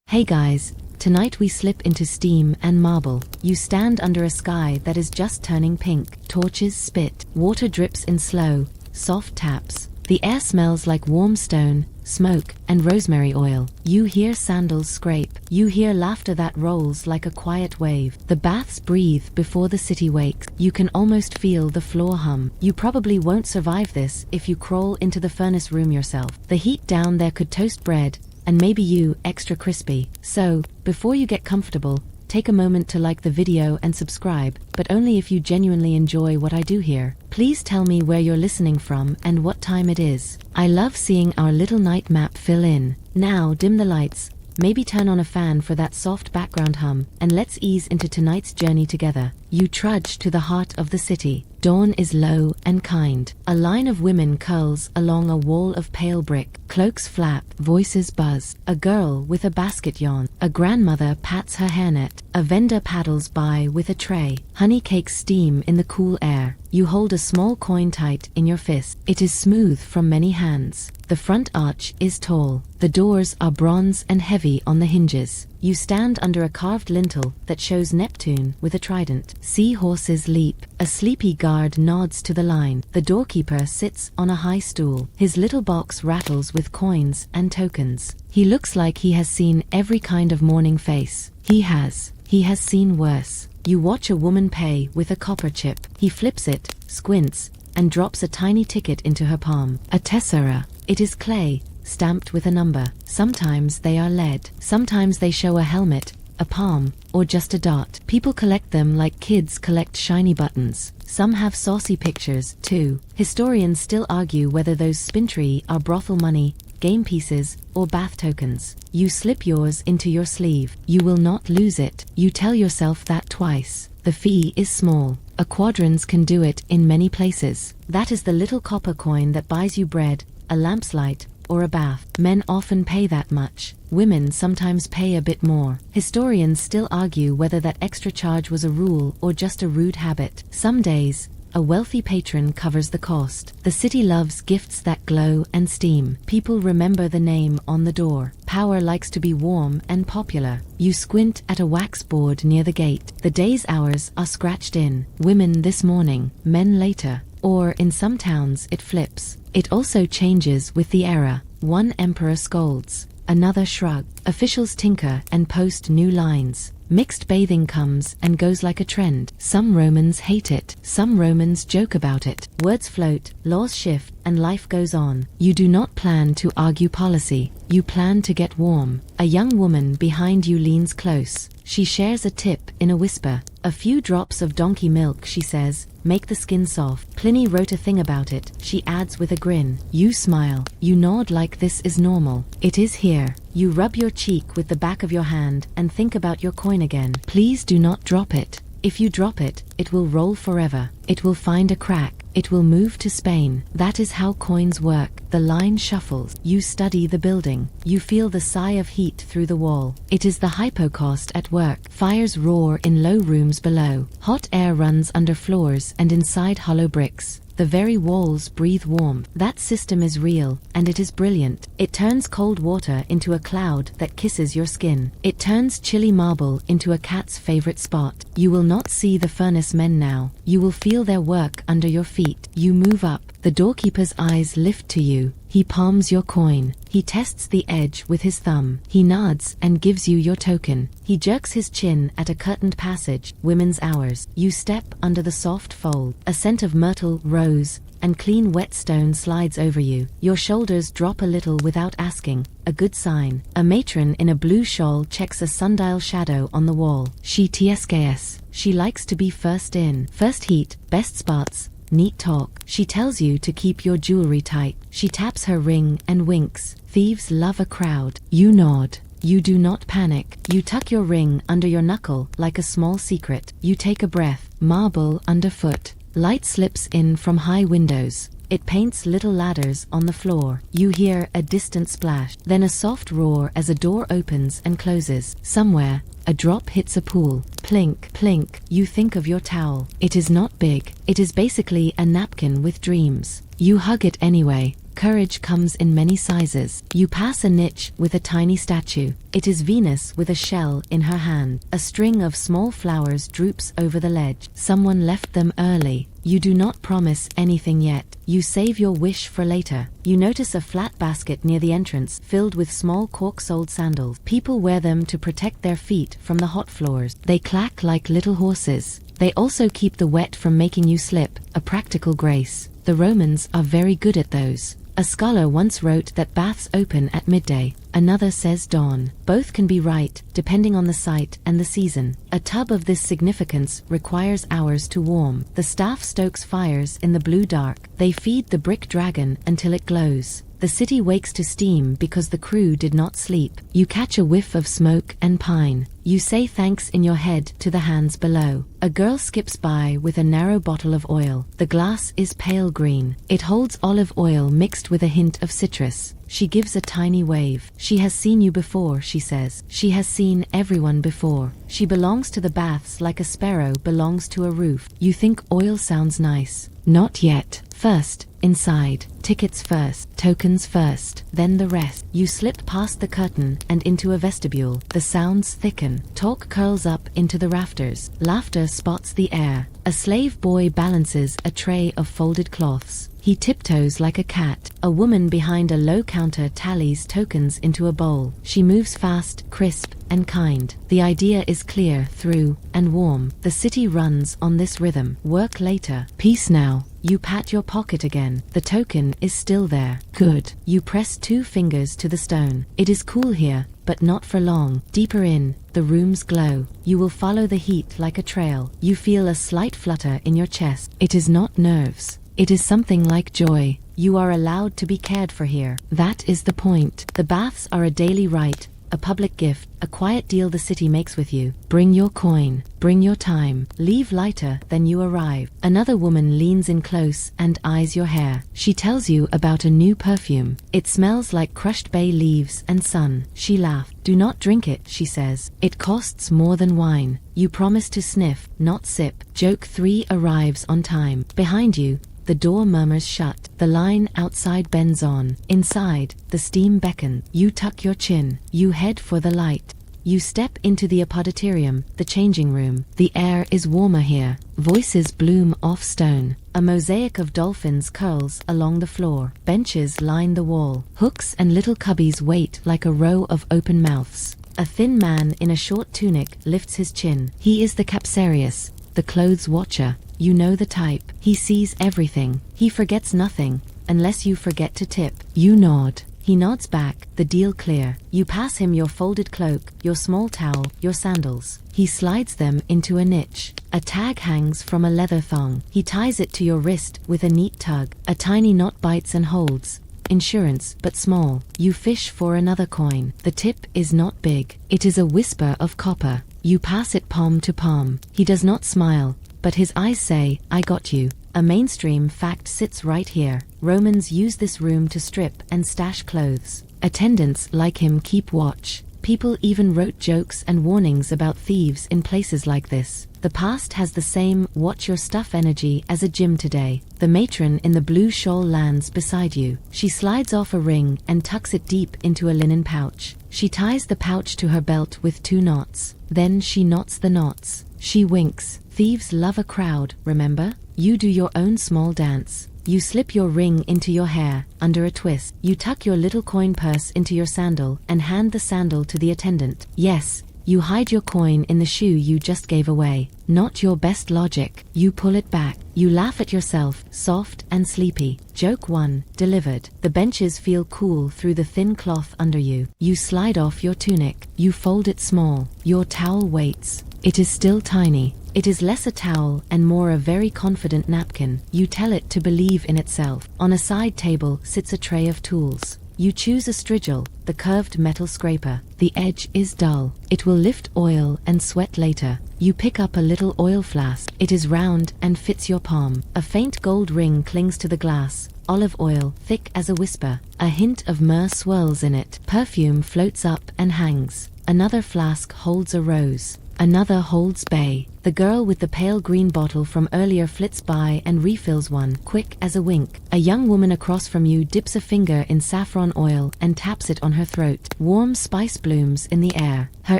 Hey guys, tonight we slip into steam and marble. You stand under a sky that is just turning pink. Torches spit, water drips in slow, soft taps. The air smells like warm stone, smoke, and rosemary oil. You hear sandals scrape. You hear laughter that rolls like a quiet wave. The baths breathe before the city wakes. You can almost feel the floor hum. You probably won't survive this if you crawl into the furnace room yourself. The heat down there could toast bread, and maybe you extra crispy. So, before you get comfortable, take a moment to like the video and subscribe, but only if you genuinely enjoy what I do here. Please tell me where you're listening from and what time it is. I love seeing our little night map fill in. Now dim the lights, maybe turn on a fan for that soft background hum, and let's ease into tonight's journey together. You trudge to the heart of the city. Dawn is low and kind. A line of women curls along a wall of pale brick. Cloaks flap, voices buzz. A girl with a basket yawn. A grandmother pats her hairnet. A vendor paddles by with a tray. Honey cakes steam in the cool air. You hold a small coin tight in your fist. It is smooth from many hands. The front arch is tall. The doors are bronze and heavy on the hinges. You stand under a carved lintel that shows Neptune with a trident. Seahorses leap. A sleepy guard nods to the line. The doorkeeper sits on a high stool. His little box rattles with coins and tokens. He looks like he has seen every kind of morning face. He has seen worse. You watch a woman pay with a copper chip. He flips it, squints, and drops a tiny ticket into her palm. A tessera. It is clay, stamped with a number. Sometimes they are lead. Sometimes they show a helmet, a palm, or just a dot. People collect them like kids collect shiny buttons. Some have saucy pictures, too. Historians still argue whether those spintry are brothel money, game pieces, or bath tokens. You slip yours into your sleeve. You will not lose it. You tell yourself that twice. The fee is small. A quadrans can do it in many places. That is the little copper coin that buys you bread, a lamp's light, or a bath. Men often pay that much. Women sometimes pay a bit more. Historians still argue whether that extra charge was a rule or just a rude habit. Some days, a wealthy patron covers the cost. The city loves gifts that glow and steam. People remember the name on the door. Power likes to be warm and popular. You squint at a wax board near the gate. The day's hours are scratched in. Women this morning, men later. Or in some towns it flips. It also changes with the era. One emperor scolds, another shrug. Officials tinker and post new lines. Mixed bathing comes and goes like a trend. Some Romans hate it. Some Romans joke about it. Words float, laws shift, and life goes on. You do not plan to argue policy. You plan to get warm. A young woman behind you leans close. She shares a tip in a whisper. A few drops of donkey milk, she says, make the skin soft. Pliny wrote a thing about it, she adds with a grin. You smile. You nod like this is normal. It is here. You rub your cheek with the back of your hand and think about your coin again. Please do not drop it. If you drop it, it will roll forever. It will find a crack. It will move to Spain. That is how coins work. The line shuffles. You study the building. You feel the sigh of heat through the wall. It is the hypocaust at work. Fires roar in low rooms below. Hot air runs under floors and inside hollow bricks. The very walls breathe warmth. That system is real, and it is brilliant. It turns cold water into a cloud that kisses your skin. It turns chilly marble into a cat's favorite spot. You will not see the furnace men now. You will feel their work under your feet. You move up. The doorkeeper's eyes lift to you. He palms your coin. He tests the edge with his thumb. He nods and gives you your token. He jerks his chin at a curtained passage. Women's hours. You step under the soft fold. A scent of myrtle, rose, and clean wet stone slides over you. Your shoulders drop a little without asking. A good sign. A matron in a blue shawl checks a sundial shadow on the wall. She tsks. She likes to be first in. First heat, best spots. Neat talk. She tells you to keep your jewelry tight. She taps her ring and winks. Thieves love a crowd. You nod. You do not panic. You tuck your ring under your knuckle like a small secret. You take a breath. Marble underfoot. Light slips in from high windows. It paints little ladders on the floor. You hear a distant splash, then a soft roar as a door opens and closes. Somewhere, a drop hits a pool. Plink, plink. You think of your towel. It is not big. It is basically a napkin with dreams. You hug it anyway. Courage comes in many sizes. You pass a niche with a tiny statue. It is Venus with a shell in her hand. A string of small flowers droops over the ledge. Someone left them early. You do not promise anything yet. You save your wish for later. You notice a flat basket near the entrance filled with small cork-soled sandals. People wear them to protect their feet from the hot floors. They clack like little horses. They also keep the wet from making you slip, a practical grace. The Romans are very good at those. A scholar once wrote that baths open at midday. Another says dawn. Both can be right, depending on the site and the season. A tub of this significance requires hours to warm. The staff stokes fires in the blue dark. They feed the brick dragon until it glows. The city wakes to steam because the crew did not sleep. You catch a whiff of smoke and pine. You say thanks in your head to the hands below. A girl skips by with a narrow bottle of oil. The glass is pale green. It holds olive oil mixed with a hint of citrus. She gives a tiny wave. She has seen you before, she says. She has seen everyone before. She belongs to the baths like a sparrow belongs to a roof. You think oil sounds nice. Not yet. First, inside. Tickets first. Tokens first. Then the rest. You slip past the curtain and into a vestibule. The sounds thicken. Talk curls up into the rafters. Laughter spots the air. A slave boy balances a tray of folded cloths. He tiptoes like a cat. A woman behind a low counter tallies tokens into a bowl. She moves fast, crisp, and kind. The idea is clear, through, and warm. The city runs on this rhythm. Work later. Peace now. You pat your pocket again. The token is still there. Good. You press 2 fingers to the stone. It is cool here, but not for long. Deeper in, the rooms glow. You will follow the heat like a trail. You feel a slight flutter in your chest. It is not nerves. It is something like joy. You are allowed to be cared for here. That is the point. The baths are a daily rite, a public gift, a quiet deal the city makes with you. Bring your coin. Bring your time. Leave lighter than you arrive. Another woman leans in close and eyes your hair. She tells you about a new perfume. It smells like crushed bay leaves and sun. She laughs. Do not drink it, she says. It costs more than wine. You promise to sniff, not sip. Joke 3 arrives on time. Behind you, the door murmurs shut. The line outside bends on. Inside, the steam beckons. You tuck your chin. You head for the light. You step into the apodyterium, the changing room. The air is warmer here. Voices bloom off stone. A mosaic of dolphins curls along the floor. Benches line the wall. Hooks and little cubbies wait like a row of open mouths. A thin man in a short tunic lifts his chin. He is the capsarius, the clothes watcher. You know the type. He sees everything. He forgets nothing, unless you forget to tip. You nod. He nods back, the deal clear. You pass him your folded cloak, your small towel, your sandals. He slides them into a niche. A tag hangs from a leather thong. He ties it to your wrist with a neat tug. A tiny knot bites and holds. Insurance, but small. You fish for another coin. The tip is not big. It is a whisper of copper. You pass it palm to palm. He does not smile, but his eyes say, I got you. A mainstream fact sits right here. Romans use this room to strip and stash clothes. Attendants like him keep watch. People even wrote jokes and warnings about thieves in places like this. The past has the same watch your stuff energy as a gym today. The matron in the blue shawl lands beside you. She slides off a ring and tucks it deep into a linen pouch. She ties the pouch to her belt with 2 knots. Then she knots the knots. She winks. Thieves love a crowd, remember? You do your own small dance. You slip your ring into your hair, under a twist. You tuck your little coin purse into your sandal and hand the sandal to the attendant. Yes, you hide your coin in the shoe you just gave away. Not your best logic. You pull it back. You laugh at yourself, soft and sleepy. Joke 1, delivered. The benches feel cool through the thin cloth under you. You slide off your tunic. You fold it small. Your towel waits. It is still tiny. It is less a towel and more a very confident napkin. You tell it to believe in itself. On a side table sits a tray of tools. You choose a strigil, the curved metal scraper. The edge is dull. It will lift oil and sweat later. You pick up a little oil flask. It is round and fits your palm. A faint gold ring clings to the glass. olive oil, thick as a whisper. A hint of myrrh swirls in it. Perfume floats up and hangs. Another flask holds a rose. Another holds bay. The girl with the pale green bottle from earlier flits by and refills one, quick as a wink. A young woman across from you dips a finger in saffron oil and taps it on her throat. Warm spice blooms in the air. Her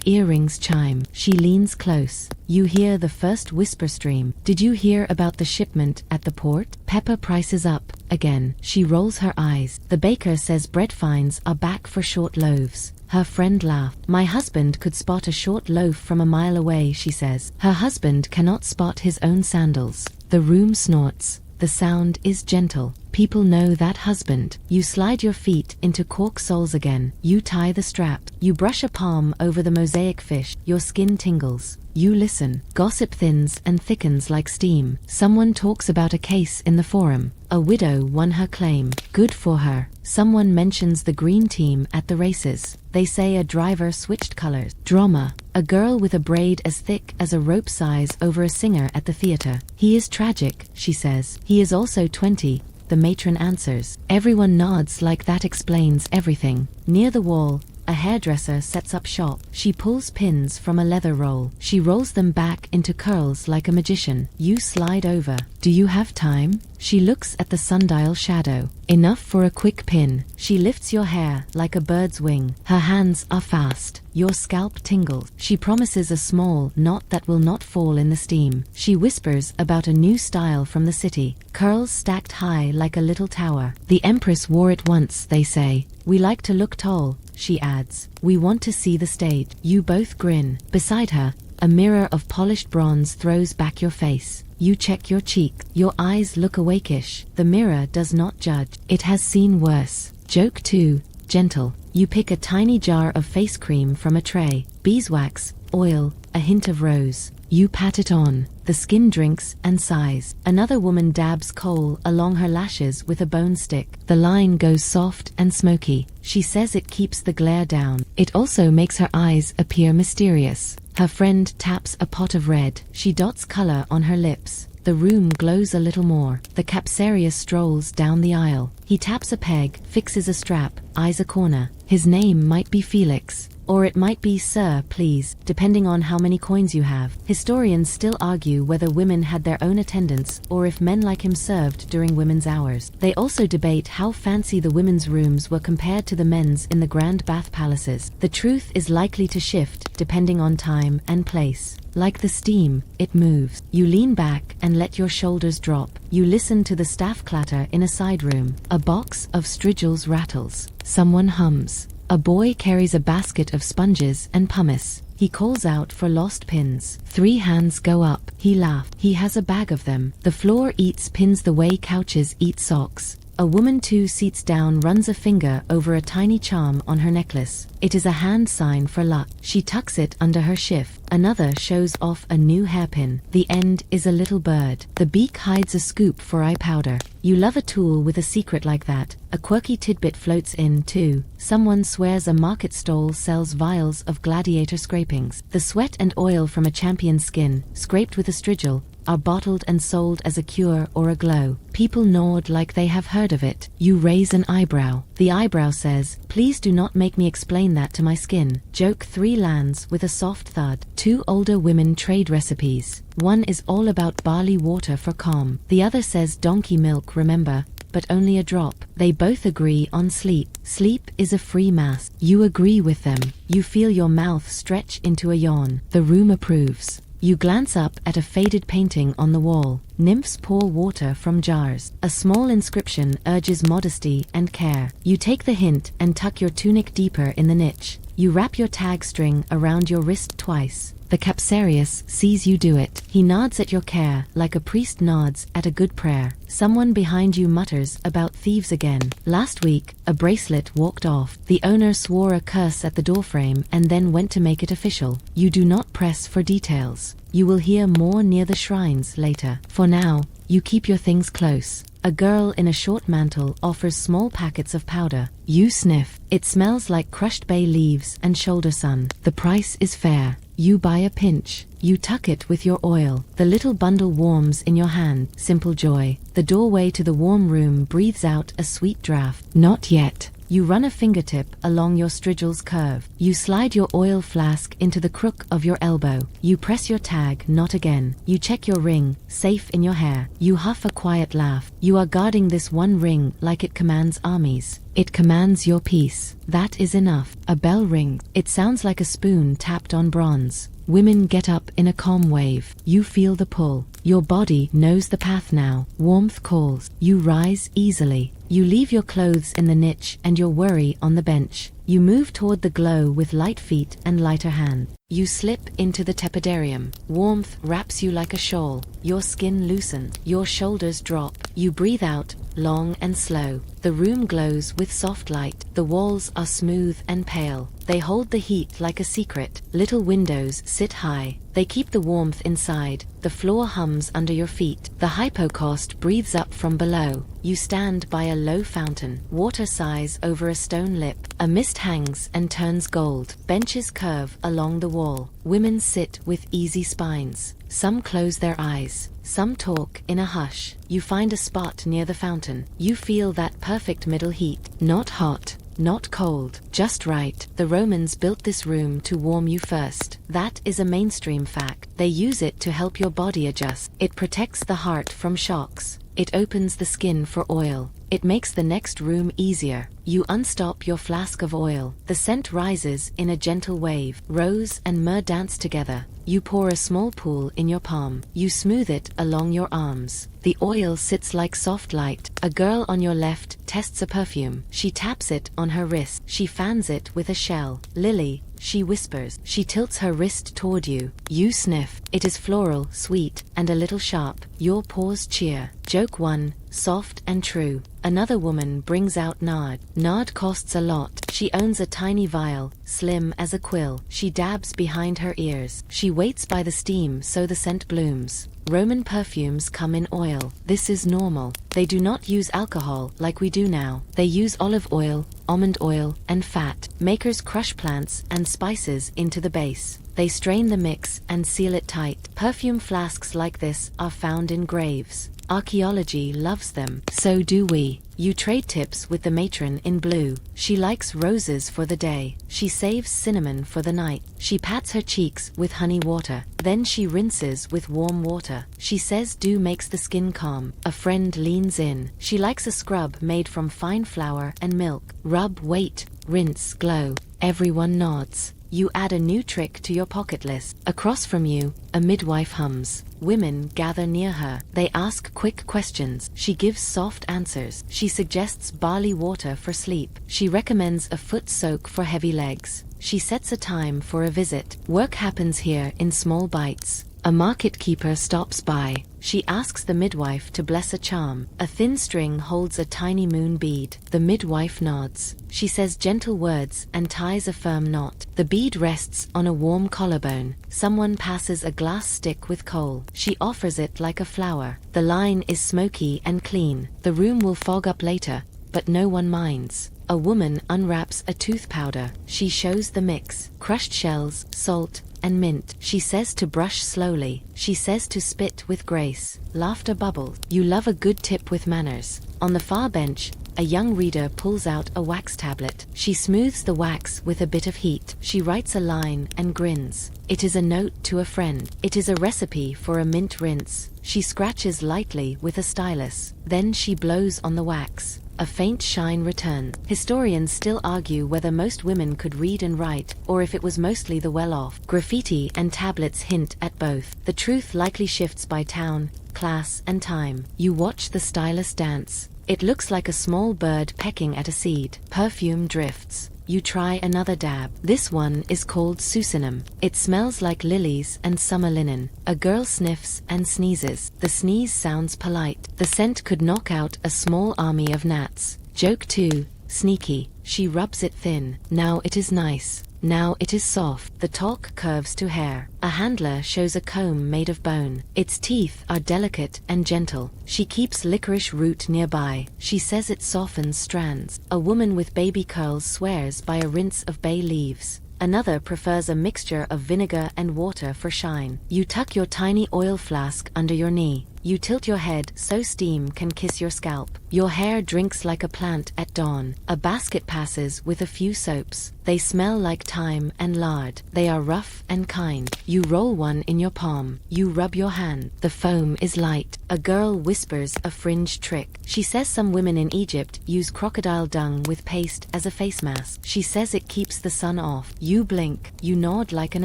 earrings chime. She leans close. You hear the first whisper stream. Did you hear about the shipment at the port? Pepper prices up. Again. She rolls her eyes. The baker says bread fines are back for short loaves. Her friend laughed. My husband could spot a short loaf from a mile away, she says. Her husband cannot spot his own sandals. The room snorts. The sound is gentle. People know that husband. You slide your feet into cork soles again. You tie the strap. You brush a palm over the mosaic fish. Your skin tingles. You listen. Gossip thins and thickens like steam. Someone talks about a case in the forum. A widow won her claim. Good for her. Someone mentions the green team at the races. They say a driver switched colors. Drama. A girl with a braid as thick as a rope sighs over a singer at the theater. He is tragic, she says. He is also 20. The matron answers. Everyone nods like that explains everything. Near the wall, a hairdresser sets up shop. She pulls pins from a leather roll. She rolls them back into curls like a magician. You slide over. Do you have time? She looks at the sundial shadow. Enough for a quick pin. She lifts your hair like a bird's wing. Her hands are fast. Your scalp tingles. She promises a small knot that will not fall in the steam. She whispers about a new style from the city. Curls stacked high like a little tower. The Empress wore it once, they say. We like to look tall, she adds. We want to see the stage. You both grin. Beside her, a mirror of polished bronze throws back your face. You check your cheek. Your eyes look awakish. The mirror does not judge. It has seen worse. Joke 2. Gentle. You pick a tiny jar of face cream from a tray. Beeswax, oil, a hint of rose. You pat it on. The skin drinks and sighs. Another woman dabs coal along her lashes with a bone stick. The line goes soft and smoky. She says it keeps the glare down. It also makes her eyes appear mysterious. Her friend taps a pot of red. She dots color on her lips. The room glows a little more. The capsarius strolls down the aisle. He taps a peg, fixes a strap, eyes a corner. His name might be Felix. Or it might be Sir, please, depending on how many coins you have. Historians still argue whether women had their own attendants or if men like him served during women's hours. They also debate how fancy the women's rooms were compared to the men's in the grand bath palaces. The truth is likely to shift depending on time and place. Like the steam, it moves. You lean back and let your shoulders drop. You listen to the staff clatter in a side room. A box of strigils rattles. Someone hums. A boy carries a basket of sponges and pumice. He calls out for lost pins. 3 hands go up. He laughed. He has a bag of them. The floor eats pins the way couches eat socks. A woman 2 seats down runs a finger over a tiny charm on her necklace. It is a hand sign for luck. She tucks it under her shift. Another shows off a new hairpin. The end is a little bird. The beak hides a scoop for eye powder. You love a tool with a secret like that. A quirky tidbit floats in, too. Someone swears a market stall sells vials of gladiator scrapings. The sweat and oil from a champion's skin, scraped with a strigil, are bottled and sold as a cure or a glow. People nod like they have heard of it. You raise an eyebrow. The eyebrow says, please do not make me explain that to my skin. Joke 3 lands with a soft thud. 2 older women trade recipes. One is all about barley water for calm. The other says donkey milk, remember, but only a drop. They both agree on sleep. Sleep is a free mass. You agree with them. You feel your mouth stretch into a yawn. The room approves. You glance up at a faded painting on the wall. Nymphs pour water from jars. A small inscription urges modesty and care. You take the hint and tuck your tunic deeper in the niche. You wrap your tag string around your wrist twice. The capsarius sees you do it. He nods at your care like a priest nods at a good prayer. Someone behind you mutters about thieves again. Last week, a bracelet walked off. The owner swore a curse at the doorframe and then went to make it official. You do not press for details. You will hear more near the shrines later. For now, you keep your things close. A girl in a short mantle offers small packets of powder. You sniff. It smells like crushed bay leaves and shoulder sun. The price is fair. You buy a pinch. You tuck it with your oil. The little bundle warms in your hand. Simple joy. The doorway to the warm room breathes out a sweet draft. Not yet. You run a fingertip along your strigil's curve. You slide your oil flask into the crook of your elbow. You press your tag, not again. You check your ring, safe in your hair. You huff a quiet laugh. You are guarding this one ring like it commands armies. It commands your peace. That is enough. A bell rings. It sounds like a spoon tapped on bronze. Women get up in a calm wave. You feel the pull. Your body knows the path now. Warmth calls. You rise easily. You leave your clothes in the niche and your worry on the bench. You move toward the glow with light feet and lighter hand. You slip into the tepidarium. Warmth wraps you like a shawl. Your skin loosens. Your shoulders drop. You breathe out, long and slow. The room glows with soft light. The walls are smooth and pale. They hold the heat like a secret. Little windows sit high. They keep the warmth inside. The floor hums under your feet. The hypocaust breathes up from below. You stand by a low fountain. Water sighs over a stone lip. A mist hangs and turns gold. Benches curve along the wall. Women sit with easy spines. Some close their eyes. Some talk in a hush. You find a spot near the fountain. You feel that perfect middle heat. Not hot, not cold, just right. The Romans built this room to warm you first. That is a mainstream fact. They use it to help your body adjust. It protects the heart from shocks. It opens the skin for oil. It makes the next room easier. You unstop your flask of oil. The scent rises in a gentle wave. Rose and myrrh dance together. You pour a small pool in your palm. You smooth it along your arms. The oil sits like soft light. A girl on your left tests a perfume. She taps it on her wrist. She fans it with a shell. Lily, she whispers. She tilts her wrist toward you. You sniff. It is floral, sweet, and a little sharp. Your paws cheer. Joke 1, soft and true. Another woman brings out nard. Nard costs a lot. She owns a tiny vial, slim as a quill. She dabs behind her ears. She waits by the steam so the scent blooms. Roman perfumes come in oil. This is normal. They do not use alcohol like we do now. They use olive oil, almond oil, and fat. Makers crush plants and spices into the base. They strain the mix and seal it tight. Perfume flasks like this are found in graves. Archaeology loves them. So do we. You trade tips with the matron in blue. She likes roses for the day. She saves cinnamon for the night. She pats her cheeks with honey water. Then she rinses with warm water. She says dew makes the skin calm. A friend leans in. She likes a scrub made from fine flour and milk. Rub, wait, rinse, glow. Everyone nods. You add a new trick to your pocket list. Across from you, a midwife hums. Women gather near her. They ask quick questions. She gives soft answers. She suggests barley water for sleep. She recommends a foot soak for heavy legs. She sets a time for a visit. Work happens here in small bites. A market keeper stops by. She asks the midwife to bless a charm. A thin string holds a tiny moon bead. The midwife nods. She says gentle words and ties a firm knot. The bead rests on a warm collarbone. Someone passes a glass stick with coal. She offers it like a flower. The line is smoky and clean. The room will fog up later, but no one minds. A woman unwraps a tooth powder. She shows the mix. Crushed shells, salt, and mint. She says to brush slowly. She says to spit with grace. Laughter bubbles. You love a good tip with manners. On the far bench, a young reader pulls out a wax tablet. She smooths the wax with a bit of heat. She writes a line and grins. It is a note to a friend. It is a recipe for a mint rinse. She scratches lightly with a stylus. Then she blows on the wax. A faint shine returns. Historians still argue whether most women could read and write, or if it was mostly the well-off. Graffiti and tablets hint at both. The truth likely shifts by town, class, and time. You watch the stylus dance. It looks like a small bird pecking at a seed. Perfume drifts. You try another dab. This one is called sucinum. It smells like lilies and summer linen. A girl sniffs and sneezes. The sneeze sounds polite. The scent could knock out a small army of gnats. Joke 2, sneaky. She rubs it thin. Now it is nice. Now it is soft. The talk curves to hair. A handler shows a comb made of bone. Its teeth are delicate and gentle. She keeps licorice root nearby. She says it softens strands. A woman with baby curls swears by a rinse of bay leaves. Another prefers a mixture of vinegar and water for shine. You tuck your tiny oil flask under your knee. You tilt your head so steam can kiss your scalp. Your hair drinks like a plant at dawn. A basket passes with a few soaps. They smell like thyme and lard. They are rough and kind. You roll one in your palm. You rub your hand. The foam is light. A girl whispers a fringe trick. She says some women in Egypt use crocodile dung with paste as a face mask. She says it keeps the sun off. You blink. You nod like an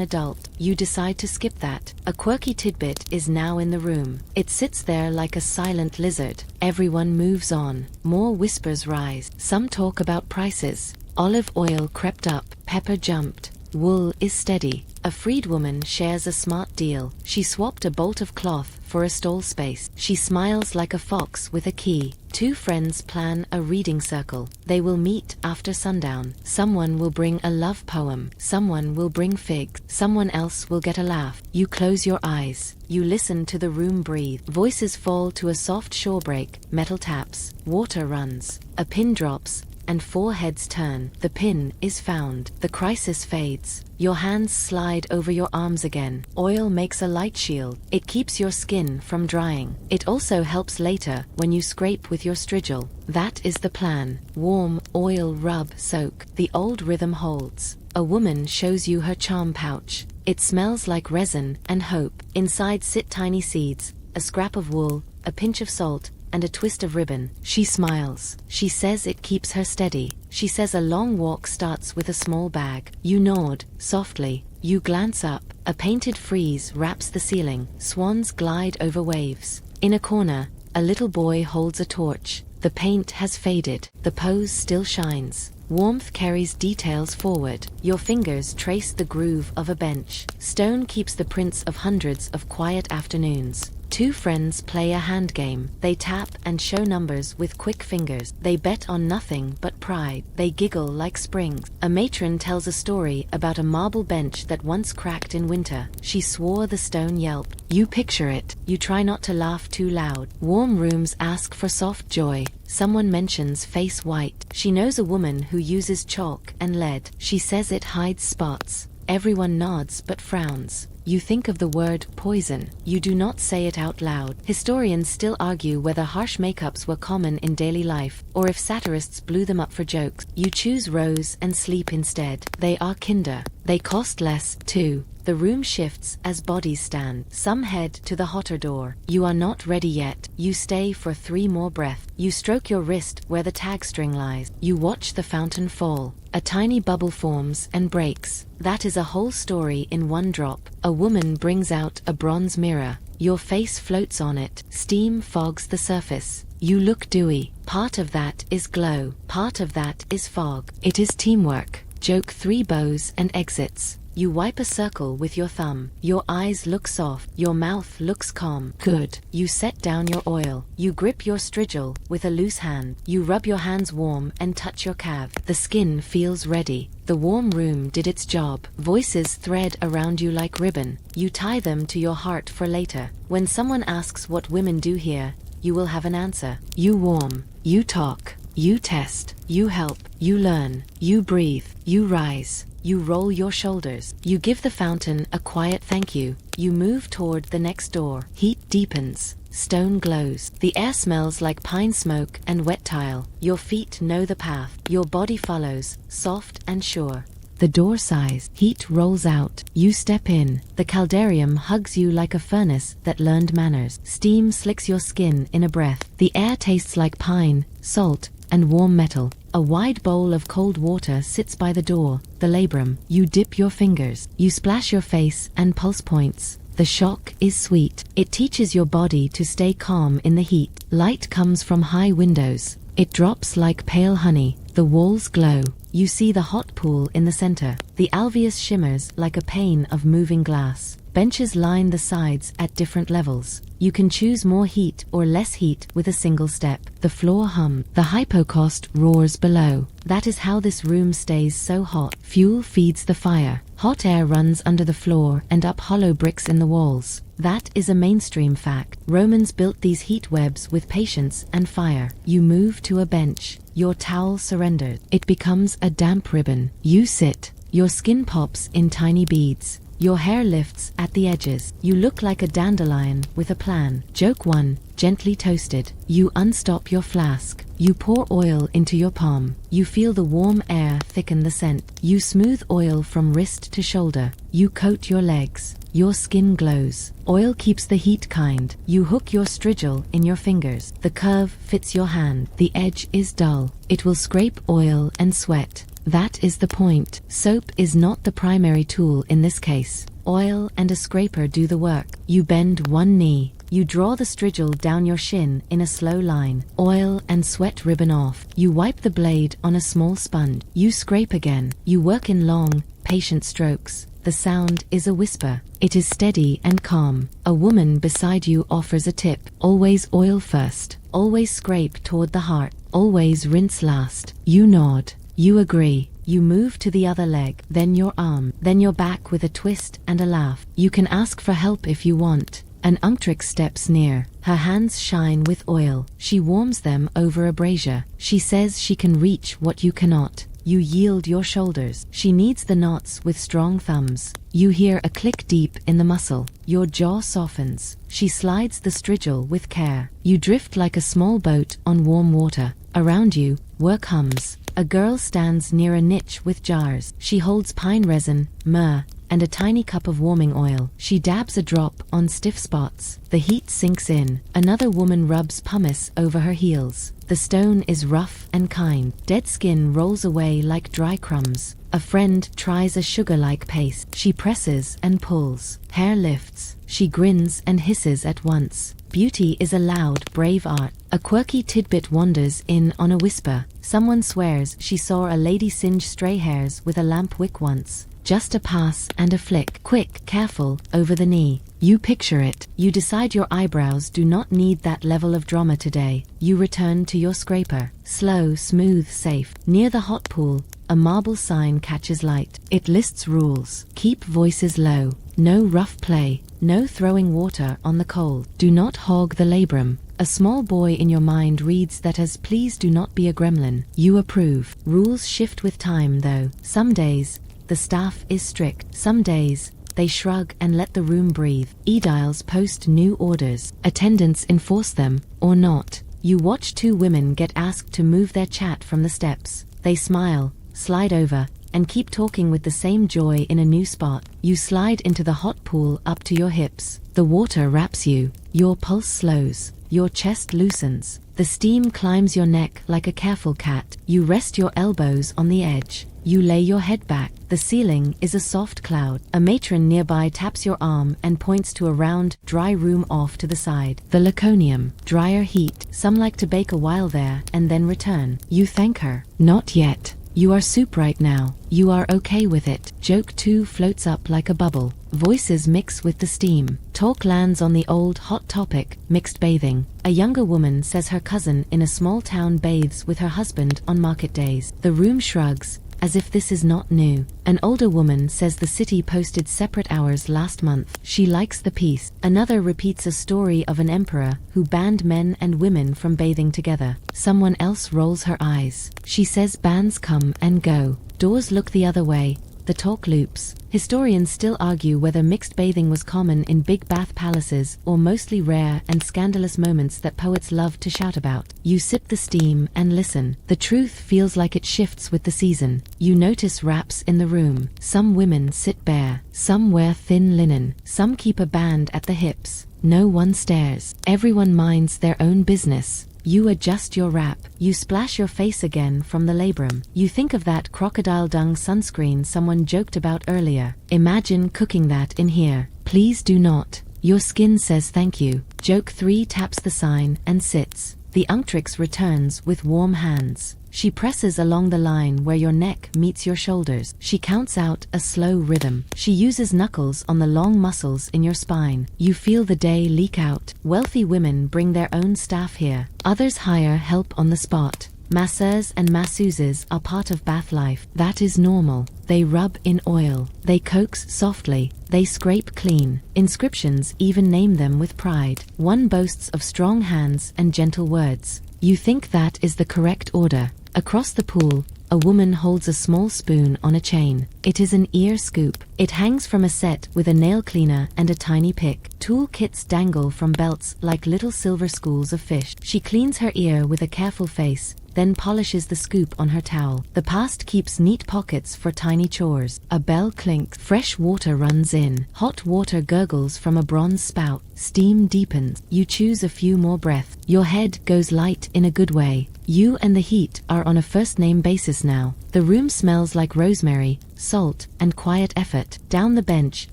adult. You decide to skip that. A quirky tidbit is now in the room. It sits there like a silent lizard. Everyone moves on. More whispers rise. Some talk about prices. Olive oil crept up. Pepper jumped. Wool is steady. A freedwoman shares a smart deal. She swapped a bolt of cloth for a stall space. She smiles like a fox with a key. Two friends plan a reading circle. They will meet after sundown. Someone will bring a love poem. Someone will bring figs. Someone else will get a laugh. You close your eyes. You listen to the room breathe. Voices fall to a soft shore break. Metal taps. Water runs. A pin drops. And four heads turn. The pin is found. The crisis fades. Your hands slide over your arms again. Oil makes a light shield. It keeps your skin from drying. It also helps later when you scrape with your strigil. That is the plan. Warm, oil, rub, soak. The old rhythm holds. A woman shows you her charm pouch. It smells like resin and hope. Inside sit tiny seeds, a scrap of wool, a pinch of salt, and a twist of ribbon. She smiles. She says it keeps her steady. She says a long walk starts with a small bag. You nod, softly. You glance up. A painted frieze wraps the ceiling. Swans glide over waves. In a corner, a little boy holds a torch. The paint has faded. The pose still shines. Warmth carries details forward. Your fingers trace the groove of a bench. Stone keeps the prints of hundreds of quiet afternoons. Two friends play a hand game. They tap and show numbers with quick fingers. They bet on nothing but pride. They giggle like springs. A matron tells a story about a marble bench that once cracked in winter. She swore the stone yelped. You picture it. You try not to laugh too loud. Warm rooms ask for soft joy. Someone mentions face white. She knows a woman who uses chalk and lead. She says it hides spots. Everyone nods but frowns. You think of the word poison. You do not say it out loud. Historians still argue whether harsh makeups were common in daily life, or if satirists blew them up for jokes. You choose rose and sleep instead. They are kinder. They cost less, too. The room shifts as bodies stand. Some head to the hotter door. You are not ready yet. You stay for 3 more breaths. You stroke your wrist where the tag string lies. You watch the fountain fall. A tiny bubble forms and breaks. That is a whole story in one drop. A woman brings out a bronze mirror. Your face floats on it. Steam fogs the surface. You look dewy. Part of that is glow. Part of that is fog. It is teamwork. Joke 3 bows and exits. You wipe a circle with your thumb. Your eyes look soft. Your mouth looks calm. Good. You set down your oil. You grip your strigil with a loose hand. You rub your hands warm and touch your calf. The skin feels ready. The warm room did its job. Voices thread around you like ribbon. You tie them to your heart for later. When someone asks what women do here, you will have an answer. You warm. You talk. You test. You help. You learn. You breathe. You rise. You roll your shoulders. You give the fountain a quiet thank you. You move toward the next door. Heat deepens. Stone glows. The air smells like pine smoke and wet tile. Your feet know the path. Your body follows, soft and sure. The door sighs. Heat rolls out. You step in. The caldarium hugs you like a furnace that learned manners. Steam slicks your skin in a breath. The air tastes like pine, salt, and warm metal. A wide bowl of cold water sits by the door, the labrum. You dip your fingers. You splash your face and pulse points. The shock is sweet. It teaches your body to stay calm in the heat. Light comes from high windows. It drops like pale honey. The walls glow. You see the hot pool in the center. The alveus shimmers like a pane of moving glass. Benches line the sides at different levels. You can choose more heat or less heat with a single step. The floor hum. The hypocaust roars below. That is how this room stays so hot. Fuel feeds the fire. Hot air runs under the floor and up hollow bricks in the walls. That is a mainstream fact. Romans built these heat webs with patience and fire. You move to a bench. Your towel surrenders. It becomes a damp ribbon. You sit. Your skin pops in tiny beads. Your hair lifts at the edges. You look like a dandelion with a plan. Joke 1. Gently toasted. You unstop your flask. You pour oil into your palm. You feel the warm air thicken the scent. You smooth oil from wrist to shoulder. You coat your legs. Your skin glows. Oil keeps the heat kind. You hook your strigil in your fingers. The curve fits your hand. The edge is dull. It will scrape oil and sweat. That is the point. Soap is not the primary tool in this case. Oil and a scraper do the work. You bend one knee. You draw the strigil down your shin in a slow line. Oil and sweat ribbon off. You wipe the blade on a small sponge. You scrape again. You work in long, patient strokes. The sound is a whisper. It is steady and calm. A woman beside you offers a tip. Always oil first. Always scrape toward the heart. Always rinse last. You nod. You agree. You move to the other leg, then your arm, then your back with a twist and a laugh. You can ask for help if you want. An unctrix steps near. Her hands shine with oil. She warms them over a brazier. She says she can reach what you cannot. You yield your shoulders. She kneads the knots with strong thumbs. You hear a click deep in the muscle. Your jaw softens. She slides the strigil with care. You drift like a small boat on warm water. Around you, work hums. A girl stands near a niche with jars. She holds pine resin, myrrh, and a tiny cup of warming oil. She dabs a drop on stiff spots. The heat sinks in. Another woman rubs pumice over her heels. The stone is rough and kind. Dead skin rolls away like dry crumbs. A friend tries a sugar-like paste. She presses and pulls. Hair lifts. She grins and hisses at once. Beauty is a loud, brave art. A quirky tidbit wanders in on a whisper. Someone swears she saw a lady singe stray hairs with a lamp wick once. Just a pass and a flick. Quick, careful, over the knee. You picture it. You decide your eyebrows do not need that level of drama today. You return to your scraper. Slow, smooth, safe. Near the hot pool, a marble sign catches light. It lists rules. Keep voices low. No rough play. No throwing water on the cold. Do not hog the labrum. A small boy in your mind reads that as please do not be a gremlin. You approve. Rules shift with time though. Some days, the staff is strict. Some days, they shrug and let the room breathe. Ediles post new orders. Attendants enforce them, or not. You watch two women get asked to move their chat from the steps. They smile, slide over, and keep talking with the same joy in a new spot. You slide into the hot pool up to your hips. The water wraps you. Your pulse slows. Your chest loosens. The steam climbs your neck like a careful cat. You rest your elbows on the edge. You lay your head back. The ceiling is a soft cloud. A matron nearby taps your arm and points to a round, dry room off to the side. The Laconium. Drier heat. Some like to bake a while there and then return. You thank her. Not yet. You are soup right now. You are okay with it. Joke 2 floats up like a bubble. Voices mix with the steam. Talk lands on the old hot topic, mixed bathing. A younger woman says her cousin in a small town bathes with her husband on market days. The room shrugs, as if this is not new. An older woman says the city posted separate hours last month. She likes the peace. Another repeats a story of an emperor who banned men and women from bathing together. Someone else rolls her eyes. She says bans come and go. Doors look the other way. The talk loops. Historians still argue whether mixed bathing was common in big bath palaces or mostly rare and scandalous moments that poets love to shout about. You sip the steam and listen. The truth feels like it shifts with the season. You notice wraps in the room. Some women sit bare. Some wear thin linen. Some keep a band at the hips. No one stares. Everyone minds their own business. You adjust your wrap. You splash your face again from the labrum. You think of that crocodile dung sunscreen someone joked about earlier. Imagine cooking that in here. Please do not. Your skin says thank you. Joke 3 taps the sign and sits. The unctrix returns with warm hands. She presses along the line where your neck meets your shoulders. She counts out a slow rhythm. She uses knuckles on the long muscles in your spine. You feel the day leak out. Wealthy women bring their own staff here. Others hire help on the spot. Masseurs and masseuses are part of bath life. That is normal. They rub in oil. They coax softly. They scrape clean. Inscriptions even name them with pride. One boasts of strong hands and gentle words. You think that is the correct order. Across the pool, A woman holds a small spoon on a chain. It is an ear scoop. It hangs from a set with a nail cleaner and a tiny pick. Tool kits dangle from belts like little silver schools of fish. She cleans her ear with a careful face, then polishes the scoop on her towel. The past keeps neat pockets for tiny chores. A bell clinks. Fresh water runs in. Hot water gurgles from a bronze spout. Steam deepens. You choose a few more breaths. Your head goes light in a good way. You and the heat are on a first-name basis now. The room smells like rosemary, salt, and quiet effort. Down the bench,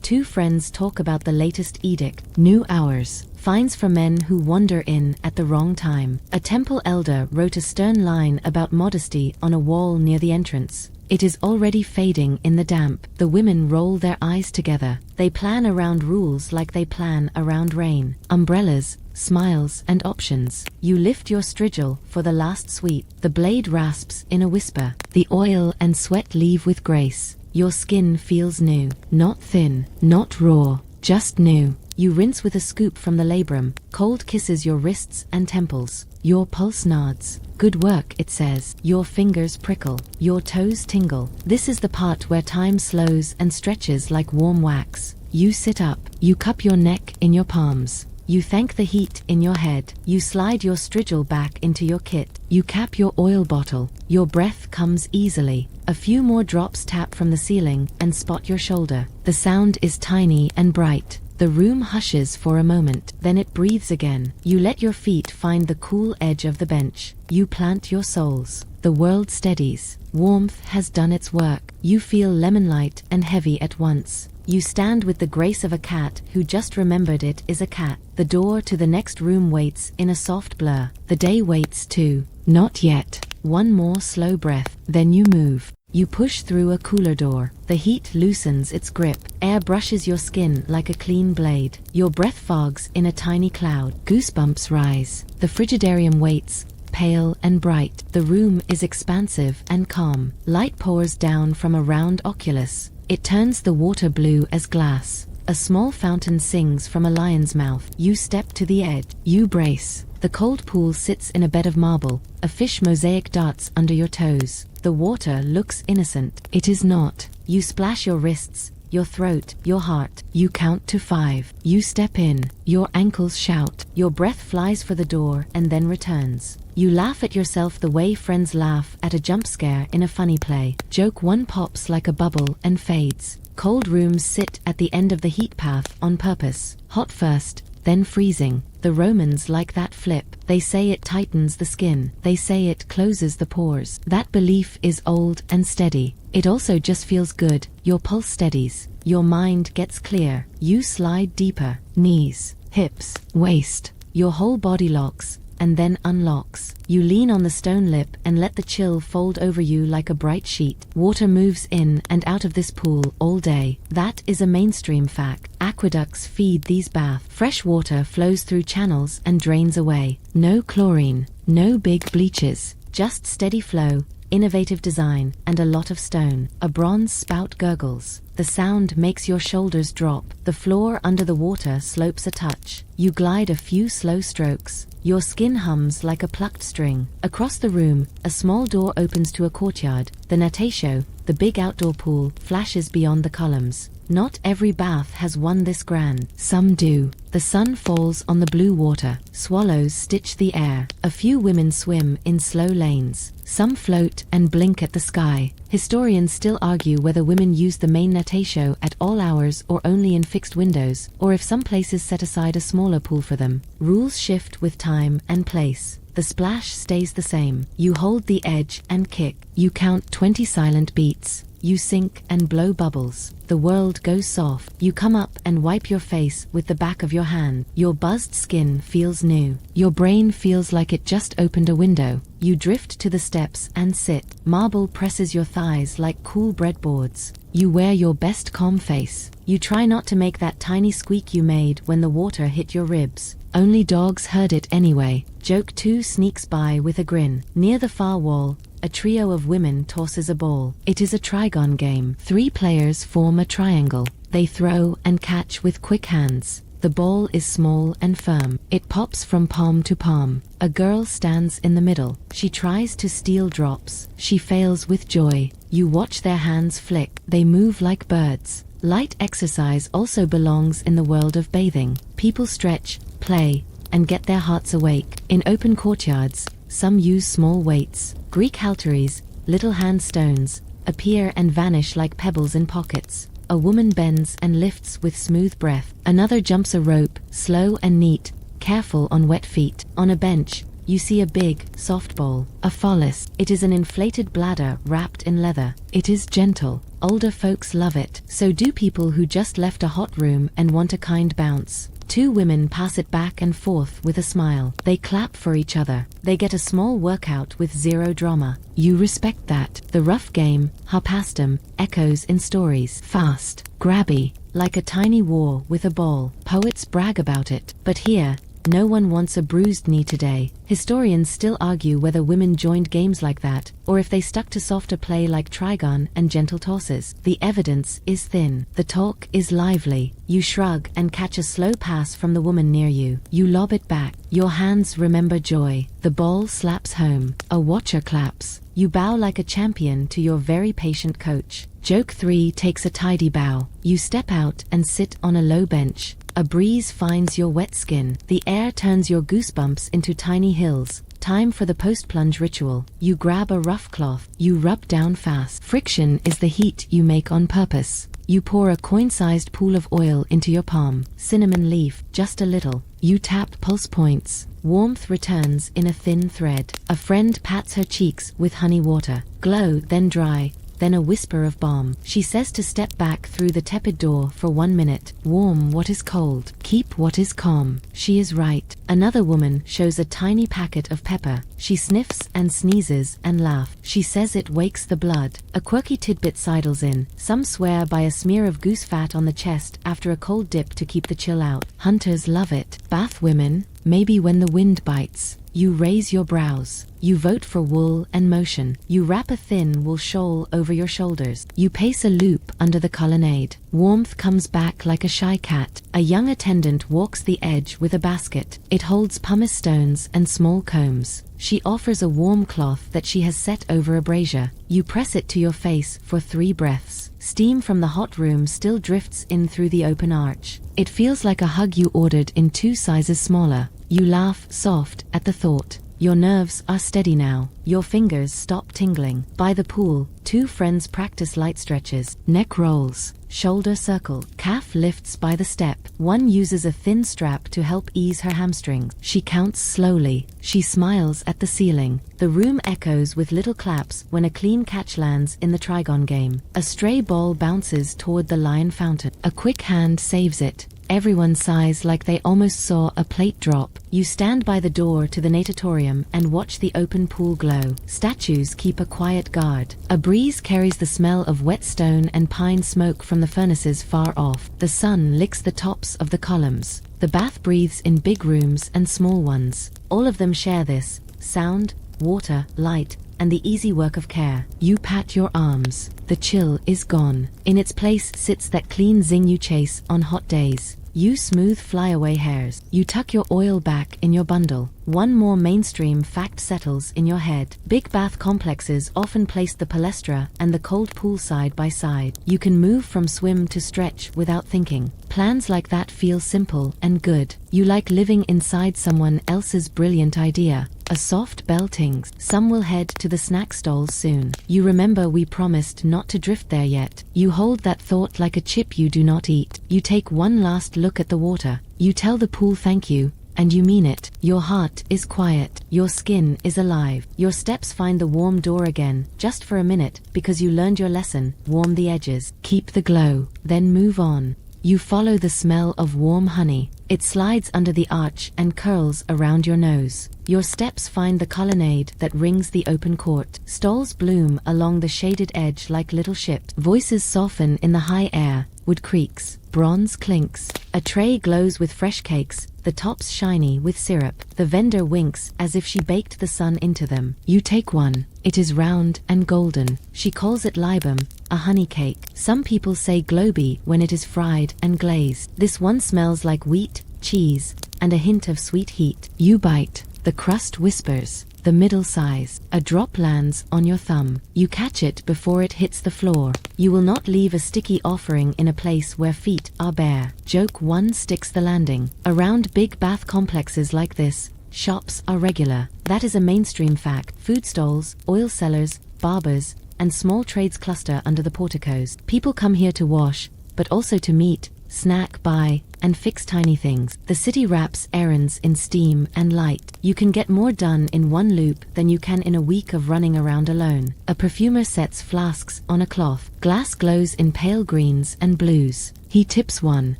two friends talk about the latest edict. New hours. Fines for men who wander in at the wrong time. A temple elder wrote a stern line about modesty on a wall near the entrance. It is already fading in the damp. The women roll their eyes together. They plan around rules like they plan around rain. Umbrellas, smiles, and options. You lift your strigil for the last sweep. The blade rasps in a whisper. The oil and sweat leave with grace. Your skin feels new. Not thin, not raw, just new. You rinse with a scoop from the labrum. Cold kisses your wrists and temples. Your pulse nods. Good work, it says. Your fingers prickle. Your toes tingle. This is the part where time slows and stretches like warm wax. You sit up. You cup your neck in your palms. You thank the heat in your head. You slide your strigil back into your kit. You cap your oil bottle. Your breath comes easily. A few more drops tap from the ceiling and spot your shoulder. The sound is tiny and bright. The room hushes for a moment, then it breathes again. You let your feet find the cool edge of the bench. You plant your soles. The world steadies. Warmth has done its work. You feel lemon light and heavy at once. You stand with the grace of a cat who just remembered it is a cat. The door to the next room waits in a soft blur. The day waits too. Not yet. One more slow breath, then you move. You push through a cooler door. The heat loosens its grip. Air brushes your skin like a clean blade. Your breath fogs in a tiny cloud. Goosebumps rise. The frigidarium waits, pale and bright. The room is expansive and calm. Light pours down from a round oculus. It turns the water blue as glass. A small fountain sings from a lion's mouth. You step to the edge. You brace. The cold pool sits in a bed of marble. A fish mosaic darts under your toes. The water looks innocent. It is not. You splash your wrists, your throat, your heart. You count to 5. You step in. Your ankles shout. Your breath flies for the door and then returns. You laugh at yourself the way friends laugh at a jump scare in a funny play. Joke 1 pops like a bubble and fades. Cold rooms sit at the end of the heat path on purpose. Hot first, then freezing. The Romans like that flip. They say it tightens the skin. They say it closes the pores. That belief is old and steady. It also just feels good. Your pulse steadies. Your mind gets clear. You slide deeper. Knees, hips, waist. Your whole body locks and then unlocks. You lean on the stone lip and let the chill fold over you like a bright sheet. Water moves in and out of this pool all day. That is a mainstream fact. Aqueducts feed these baths. Fresh water flows through channels and drains away. No chlorine, no big bleaches, just steady flow, innovative design, and a lot of stone. A bronze spout gurgles. The sound makes your shoulders drop. The floor under the water slopes a touch. You glide a few slow strokes. Your skin hums like a plucked string. Across the room, a small door opens to a courtyard. The natatio, the big outdoor pool, flashes beyond the columns. Not every bath has one this grand. Some do. The sun falls on the blue water. Swallows stitch the air. A few women swim in slow lanes. Some float and blink at the sky. Historians still argue whether women use the main natatio at all hours or only in fixed windows, or if some places set aside a smaller pool for them. Rules shift with time and place. The splash stays the same. You hold the edge and kick. You count 20 silent beats. You sink and blow bubbles. The world goes soft. You come up and wipe your face with the back of your hand. Your buzzed skin feels new. Your brain feels like it just opened a window. You drift to the steps and sit. Marble presses your thighs like cool breadboards. You wear your best calm face. You try not to make that tiny squeak you made when the water hit your ribs. Only dogs heard it anyway. Joke 2 sneaks by with a grin. Near the far wall, a trio of women tosses a ball. It is a trigon game. 3 players form a triangle. They throw and catch with quick hands. The ball is small and firm. It pops from palm to palm. A girl stands in the middle. She tries to steal drops. She fails with joy. You watch their hands flick. They move like birds. Light exercise also belongs in the world of bathing. People stretch, play, and get their hearts awake. In open courtyards, some use small weights. Greek halteres, little hand stones, appear and vanish like pebbles in pockets. A woman bends and lifts with smooth breath. Another jumps a rope, slow and neat, careful on wet feet. On a bench, you see a big, soft ball. A phallus. It is an inflated bladder wrapped in leather. It is gentle. Older folks love it. So do people who just left a hot room and want a kind bounce. Two women pass it back and forth with a smile. They clap for each other. They get a small workout with zero drama. You respect that. The rough game, harpastum, echoes in stories. Fast, grabby, like a tiny war with a ball. Poets brag about it. But here, no one wants a bruised knee today. Historians still argue whether women joined games like that, or if they stuck to softer play like trigon and gentle tosses. The evidence is thin. The talk is lively. You shrug and catch a slow pass from the woman near you. You lob it back. Your hands remember joy. The ball slaps home. A watcher claps. You bow like a champion to your very patient coach. Joke 3 takes a tidy bow. You step out and sit on a low bench. A breeze finds your wet skin. The air turns your goosebumps into tiny hills. Time for the post-plunge ritual. You grab a rough cloth. You rub down fast. Friction is the heat you make on purpose. You pour a coin-sized pool of oil into your palm. Cinnamon leaf, just a little. You tap pulse points. Warmth returns in a thin thread. A friend pats her cheeks with honey water. Glow, then dry, then a whisper of balm. She says to step back through the tepid door for 1 minute. Warm what is cold. Keep what is calm. She is right. Another woman shows a tiny packet of pepper. She sniffs and sneezes and laughs. She says it wakes the blood. A quirky tidbit sidles in. Some swear by a smear of goose fat on the chest after a cold dip to keep the chill out. Hunters love it. Bath women, maybe when the wind bites. You raise your brows. You vote for wool and motion. You wrap a thin wool shawl over your shoulders. You pace a loop under the colonnade. Warmth comes back like a shy cat. A young attendant walks the edge with a basket. It holds pumice stones and small combs. She offers a warm cloth that she has set over a brazier. You press it to your face for 3 breaths. Steam from the hot room still drifts in through the open arch. It feels like a hug you ordered in 2 sizes smaller. You laugh soft at the thought. Your nerves are steady now. Your fingers stop tingling. By the pool, 2 friends practice light stretches. Neck rolls, shoulder circle, calf lifts by the step. One uses a thin strap to help ease her hamstrings. She counts slowly. She smiles at the ceiling. The room echoes with little claps when a clean catch lands in the trigon game. A stray ball bounces toward the lion fountain. A quick hand saves it. Everyone sighs like they almost saw a plate drop. You stand by the door to the natatorium and watch the open pool glow. Statues keep a quiet guard. A breeze carries the smell of wet stone and pine smoke from the furnaces far off. The sun licks the tops of the columns. The bath breathes in big rooms and small ones. All of them share this: sound, water, light, and the easy work of care. You pat your arms. The chill is gone. In its place sits that clean zing you chase on hot days. You smooth flyaway hairs. You tuck your oil back in your bundle. One more mainstream fact settles in your head. Big bath complexes often place the palestra and the cold pool side by side. You can move from swim to stretch without thinking. Plans like that feel simple and good. You like living inside someone else's brilliant idea. A soft bell tings. Some will head to the snack stalls soon. You remember we promised not to drift there yet. You hold that thought like a chip you do not eat. You take one last look at the water. You tell the pool thank you, and you mean it. Your heart is quiet. Your skin is alive. Your steps find the warm door again, just for a minute, because you learned your lesson. Warm the edges. Keep the glow. Then move on. You follow the smell of warm honey. It slides under the arch and curls around your nose. Your steps find the colonnade that rings the open court. Stalls bloom along the shaded edge like little ships. Voices soften in the high air. wood creaks, bronze clinks. A tray glows with fresh cakes, the tops shiny with syrup. The vendor winks as if she baked the sun into them. You take one. It is round and golden. She calls it libum, a honey cake. Some people say globy when it is fried and glazed. This one smells like wheat, cheese, and a hint of sweet heat. You bite. The crust whispers. The middle sighs. A drop lands on your thumb. You catch it before it hits the floor. You will not leave a sticky offering in a place where feet are bare. Joke 1 sticks the landing. Around big bath complexes like this, shops are regular. That is a mainstream fact. Food stalls, oil sellers, barbers, and small trades cluster under the porticos. People come here to wash, but also to meet, snack, buy, and fix tiny things. The city wraps errands in steam and light. You can get more done in one loop than you can in a week of running around alone. A perfumer sets flasks on a cloth. Glass glows in pale greens and blues. He tips one.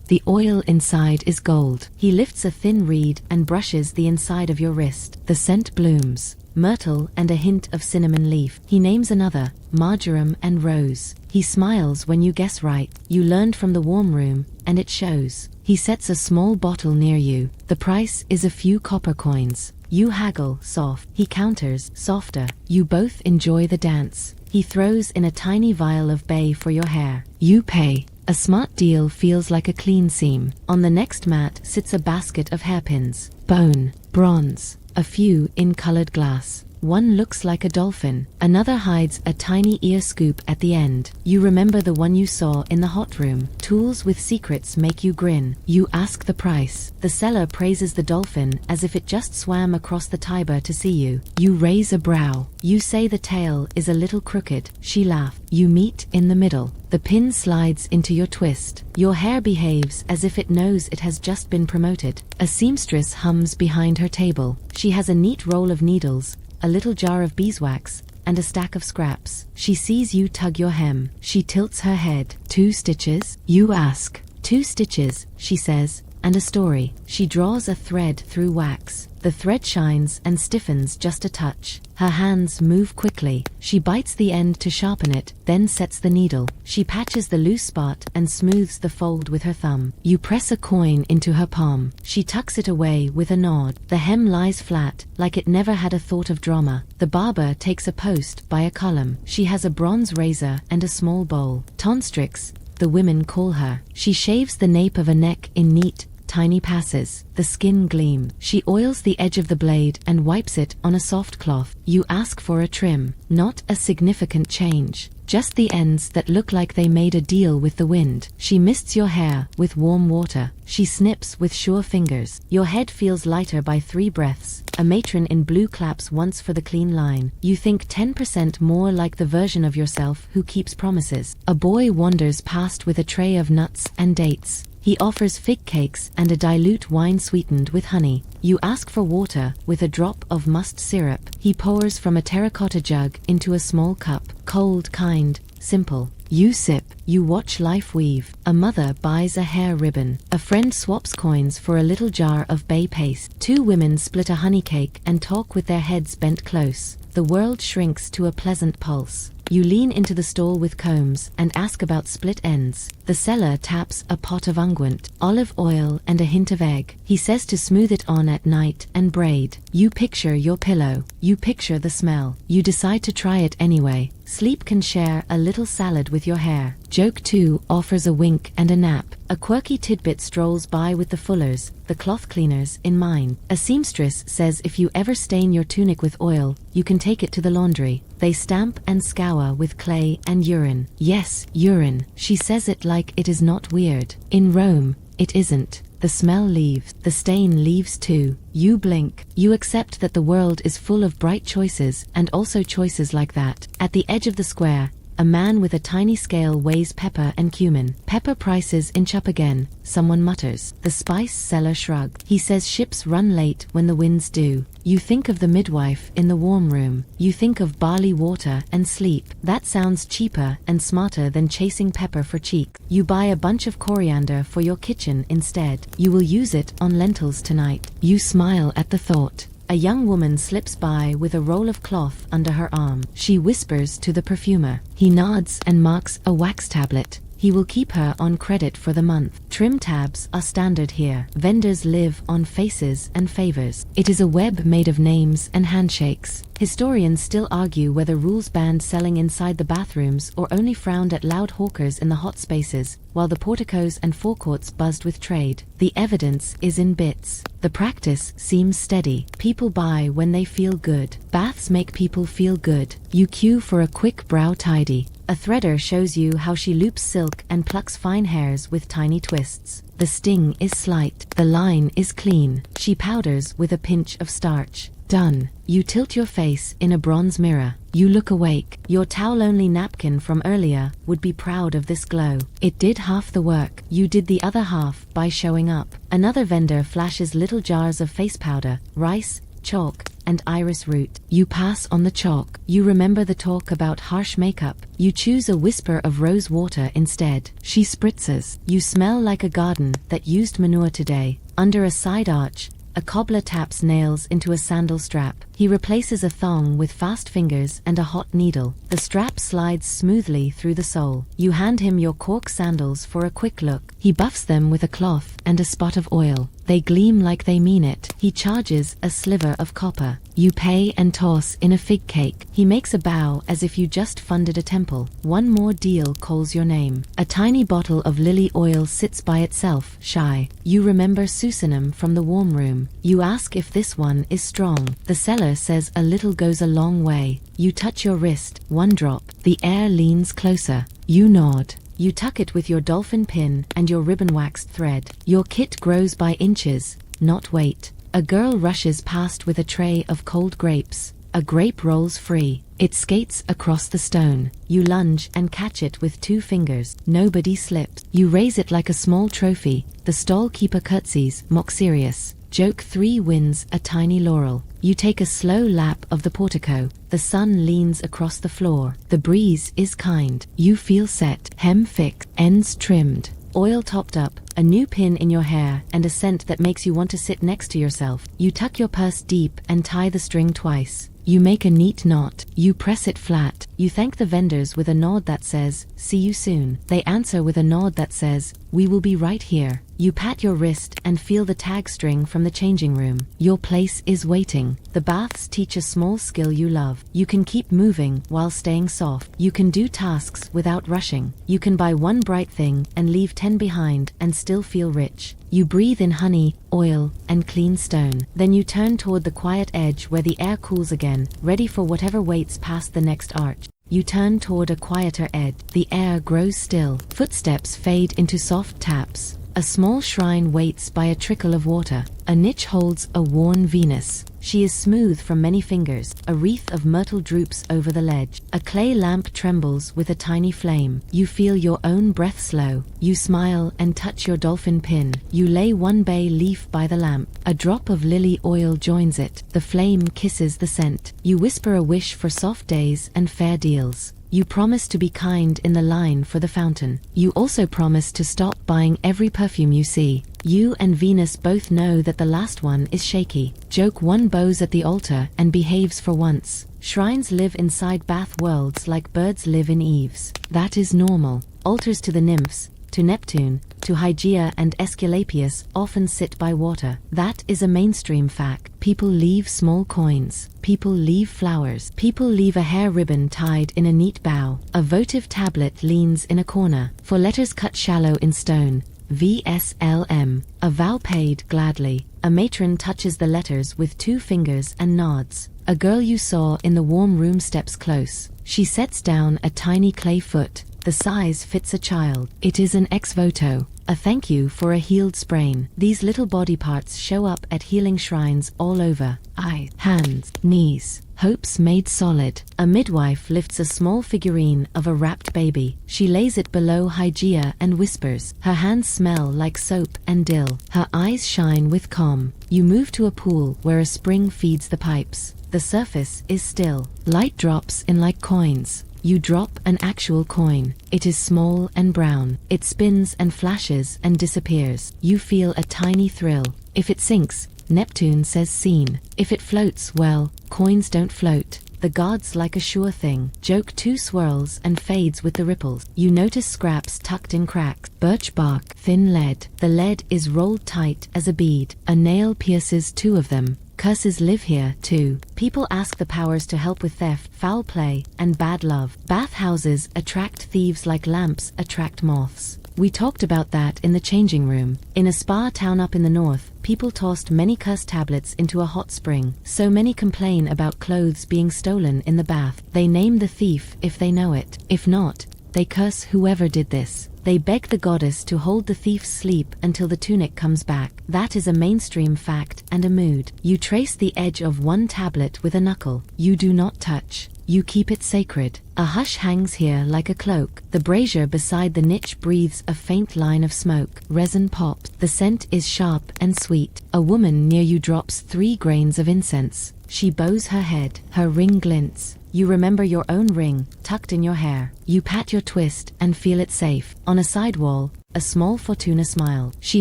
The oil inside is gold. He lifts a thin reed and brushes the inside of your wrist. The scent blooms. Myrtle and a hint of cinnamon leaf. He names another, marjoram and rose. He smiles when you guess right. You learned from the warm room, and it shows. He sets a small bottle near you. The price is a few copper coins. You haggle, soft. He counters, softer. You both enjoy the dance. He throws in a tiny vial of bay for your hair. You pay. A smart deal feels like a clean seam. On the next mat sits a basket of hairpins. Bone, bronze, a few in colored glass. One looks like a dolphin. Another hides a tiny ear scoop at the end. You remember the one you saw in the hot room. Tools with secrets make you grin. You ask the price. The seller praises the dolphin as if it just swam across the Tiber to see you. You raise a brow. You say the tail is a little crooked. She laughs. You meet in the middle. The pin slides into your twist. Your hair behaves as if it knows it has just been promoted. A seamstress hums behind her table. She has a neat roll of needles, a little jar of beeswax, and a stack of scraps. She sees you tug your hem. She tilts her head. 2 stitches? You ask. 2 stitches, she says, and a story. She draws a thread through wax. The thread shines and stiffens just a touch. Her hands move quickly. She bites the end to sharpen it, then sets the needle. She patches the loose spot and smooths the fold with her thumb. You press a coin into her palm. She tucks it away with a nod. The hem lies flat, like it never had a thought of drama. The barber takes a post by a column. She has a bronze razor and a small bowl. Tonstrix, the women call her. She shaves the nape of a neck in neat, tiny passes. The skin gleams. She oils the edge of the blade and wipes it on a soft cloth. You ask for a trim. Not a significant change. Just the ends that look like they made a deal with the wind. She mists your hair with warm water. She snips with sure fingers. Your head feels lighter by 3 breaths. A matron in blue claps once for the clean line. You think 10% more like the version of yourself who keeps promises. A boy wanders past with a tray of nuts and dates. He offers fig cakes and a dilute wine sweetened with honey. You ask for water with a drop of must syrup. He pours from a terracotta jug into a small cup. Cold, kind, simple. You sip. You watch life weave. A mother buys a hair ribbon. A friend swaps coins for a little jar of bay paste. 2 women split a honey cake and talk with their heads bent close. The world shrinks to a pleasant pulse. You lean into the stall with combs and ask about split ends. The seller taps a pot of unguent, olive oil and a hint of egg. He says to smooth it on at night and braid. You picture your pillow. You picture the smell. You decide to try it anyway. Sleep can share a little salad with your hair. Joke 2 offers a wink and a nap. A quirky tidbit strolls by with the fullers, the cloth cleaners, in mind. A seamstress says if you ever stain your tunic with oil, you can take it to the laundry. They stamp and scour with clay and urine. Yes, urine. She says it like it is not weird. In Rome, it isn't. The smell leaves. The stain leaves too. You blink. You accept that the world is full of bright choices, and also choices like that. At the edge of the square, a man with a tiny scale weighs pepper and cumin. Pepper prices inch up again. Someone mutters. The spice seller shrugs. He says ships run late when the winds do. You think of the midwife in the warm room. You think of barley water and sleep. That sounds cheaper and smarter than chasing pepper for cheek. You buy a bunch of coriander for your kitchen instead. You will use it on lentils tonight. You smile at the thought. A young woman slips by with a roll of cloth under her arm. She whispers to the perfumer. He nods and marks a wax tablet. He will keep her on credit for the month. Trim tabs are standard here. Vendors live on faces and favors. It is a web made of names and handshakes. Historians still argue whether rules banned selling inside the bathrooms or only frowned at loud hawkers in the hot spaces, while the porticos and forecourts buzzed with trade. The evidence is in bits. The practice seems steady. People buy when they feel good. Baths make people feel good. You queue for a quick brow tidy. A threader shows you how she loops silk and plucks fine hairs with tiny twists. The sting is slight. The line is clean. She powders with a pinch of starch. Done. You tilt your face in a bronze mirror. You look awake. Your towel-only napkin from earlier would be proud of this glow. It did half the work. You did the other half by showing up. Another vendor flashes little jars of face powder, rice, chalk, and iris root. You pass on the chalk. You remember the talk about harsh makeup. You choose a whisper of rose water instead. She spritzes. You smell like a garden that used manure today. Under a side arch, a cobbler taps nails into a sandal strap. He replaces a thong with fast fingers and a hot needle. The strap slides smoothly through the sole. You hand him your cork sandals for a quick look. He buffs them with a cloth and a spot of oil. They gleam like they mean it. He charges a sliver of copper. You pay and toss in a fig cake. He makes a bow as if you just funded a temple. One more deal calls your name. A tiny bottle of lily oil sits by itself, shy. You remember Susanum from the warm room. You ask if this one is strong. The seller says a little goes a long way. You touch your wrist, one drop. The air leans closer. You nod. You tuck it with your dolphin pin and your ribbon waxed thread. Your kit grows by inches, not weight. A girl rushes past with a tray of cold grapes. A grape rolls free. It skates across the stone. You lunge and catch it with 2 fingers. Nobody slips. You raise it like a small trophy. The stall keeper curtsies, mock serious. Joke 3 wins a tiny laurel. You take a slow lap of the portico. The sun leans across the floor. The breeze is kind. You feel set. Hem fixed. Ends trimmed. Oil topped up. A new pin in your hair and a scent that makes you want to sit next to yourself. You tuck your purse deep and tie the string twice. You make a neat knot. You press it flat. You thank the vendors with a nod that says, "See you soon." They answer with a nod that says, "We will be right here." You pat your wrist and feel the tag string from the changing room. Your place is waiting. The baths teach a small skill you love. You can keep moving while staying soft. You can do tasks without rushing. You can buy one bright thing and leave 10 behind and still feel rich. You breathe in honey, oil, and clean stone. Then you turn toward the quiet edge where the air cools again, ready for whatever waits past the next arch. You turn toward a quieter edge. The air grows still. Footsteps fade into soft taps. A small shrine waits by a trickle of water. A niche holds a worn Venus. She is smooth from many fingers. A wreath of myrtle droops over the ledge. A clay lamp trembles with a tiny flame. You feel your own breath slow. You smile and touch your dolphin pin. You lay one bay leaf by the lamp. A drop of lily oil joins it. The flame kisses the scent. You whisper a wish for soft days and fair deals. You promise to be kind in the line for the fountain. You also promise to stop buying every perfume you see. You and Venus both know that the last one is shaky. Joke 1 bows at the altar and behaves for once. Shrines live inside bath worlds like birds live in eaves. That is normal. Altars to the nymphs, to Neptune, to Hygeia and Aesculapius often sit by water. That is a mainstream fact. People leave small coins. People leave flowers. People leave a hair ribbon tied in a neat bow. A votive tablet leans in a corner. For letters cut shallow in stone, VSLM. A vow paid gladly. A matron touches the letters with 2 fingers and nods. A girl you saw in the warm room steps close. She sets down a tiny clay foot. The size fits a child. It is an ex voto, a thank you for a healed sprain. These little body parts show up at healing shrines all over. Eyes, hands, knees. Hopes made solid. A midwife lifts a small figurine of a wrapped baby. She lays it below Hygeia and whispers. Her hands smell like soap and dill. Her eyes shine with calm. You move to a pool where a spring feeds the pipes. The surface is still. Light drops in like coins. You drop an actual coin. It is small and brown. It spins and flashes and disappears. You feel a tiny thrill. If it sinks, Neptune says seen. If it floats, well, coins don't float. The gods like a sure thing. Joke 2 swirls and fades with the ripples. You notice scraps tucked in cracks. Birch bark, thin lead. The lead is rolled tight as a bead. A nail pierces 2 of them. Curses live here, too. People ask the powers to help with theft, foul play, and bad love. Bathhouses attract thieves like lamps attract moths. We talked about that in the changing room. In a spa town up in the north, people tossed many curse tablets into a hot spring. So many complain about clothes being stolen in the bath. They name the thief if they know it. If not, they curse whoever did this. They beg the goddess to hold the thief's sleep until the tunic comes back. That is a mainstream fact and a mood. You trace the edge of one tablet with a knuckle. You do not touch. You keep it sacred. A hush hangs here like a cloak. The brazier beside the niche breathes a faint line of smoke. Resin pops. The scent is sharp and sweet. A woman near you drops 3 grains of incense. She bows her head. Her ring glints. You remember your own ring, tucked in your hair. You pat your twist and feel it safe. On a side wall, a small Fortuna smile. She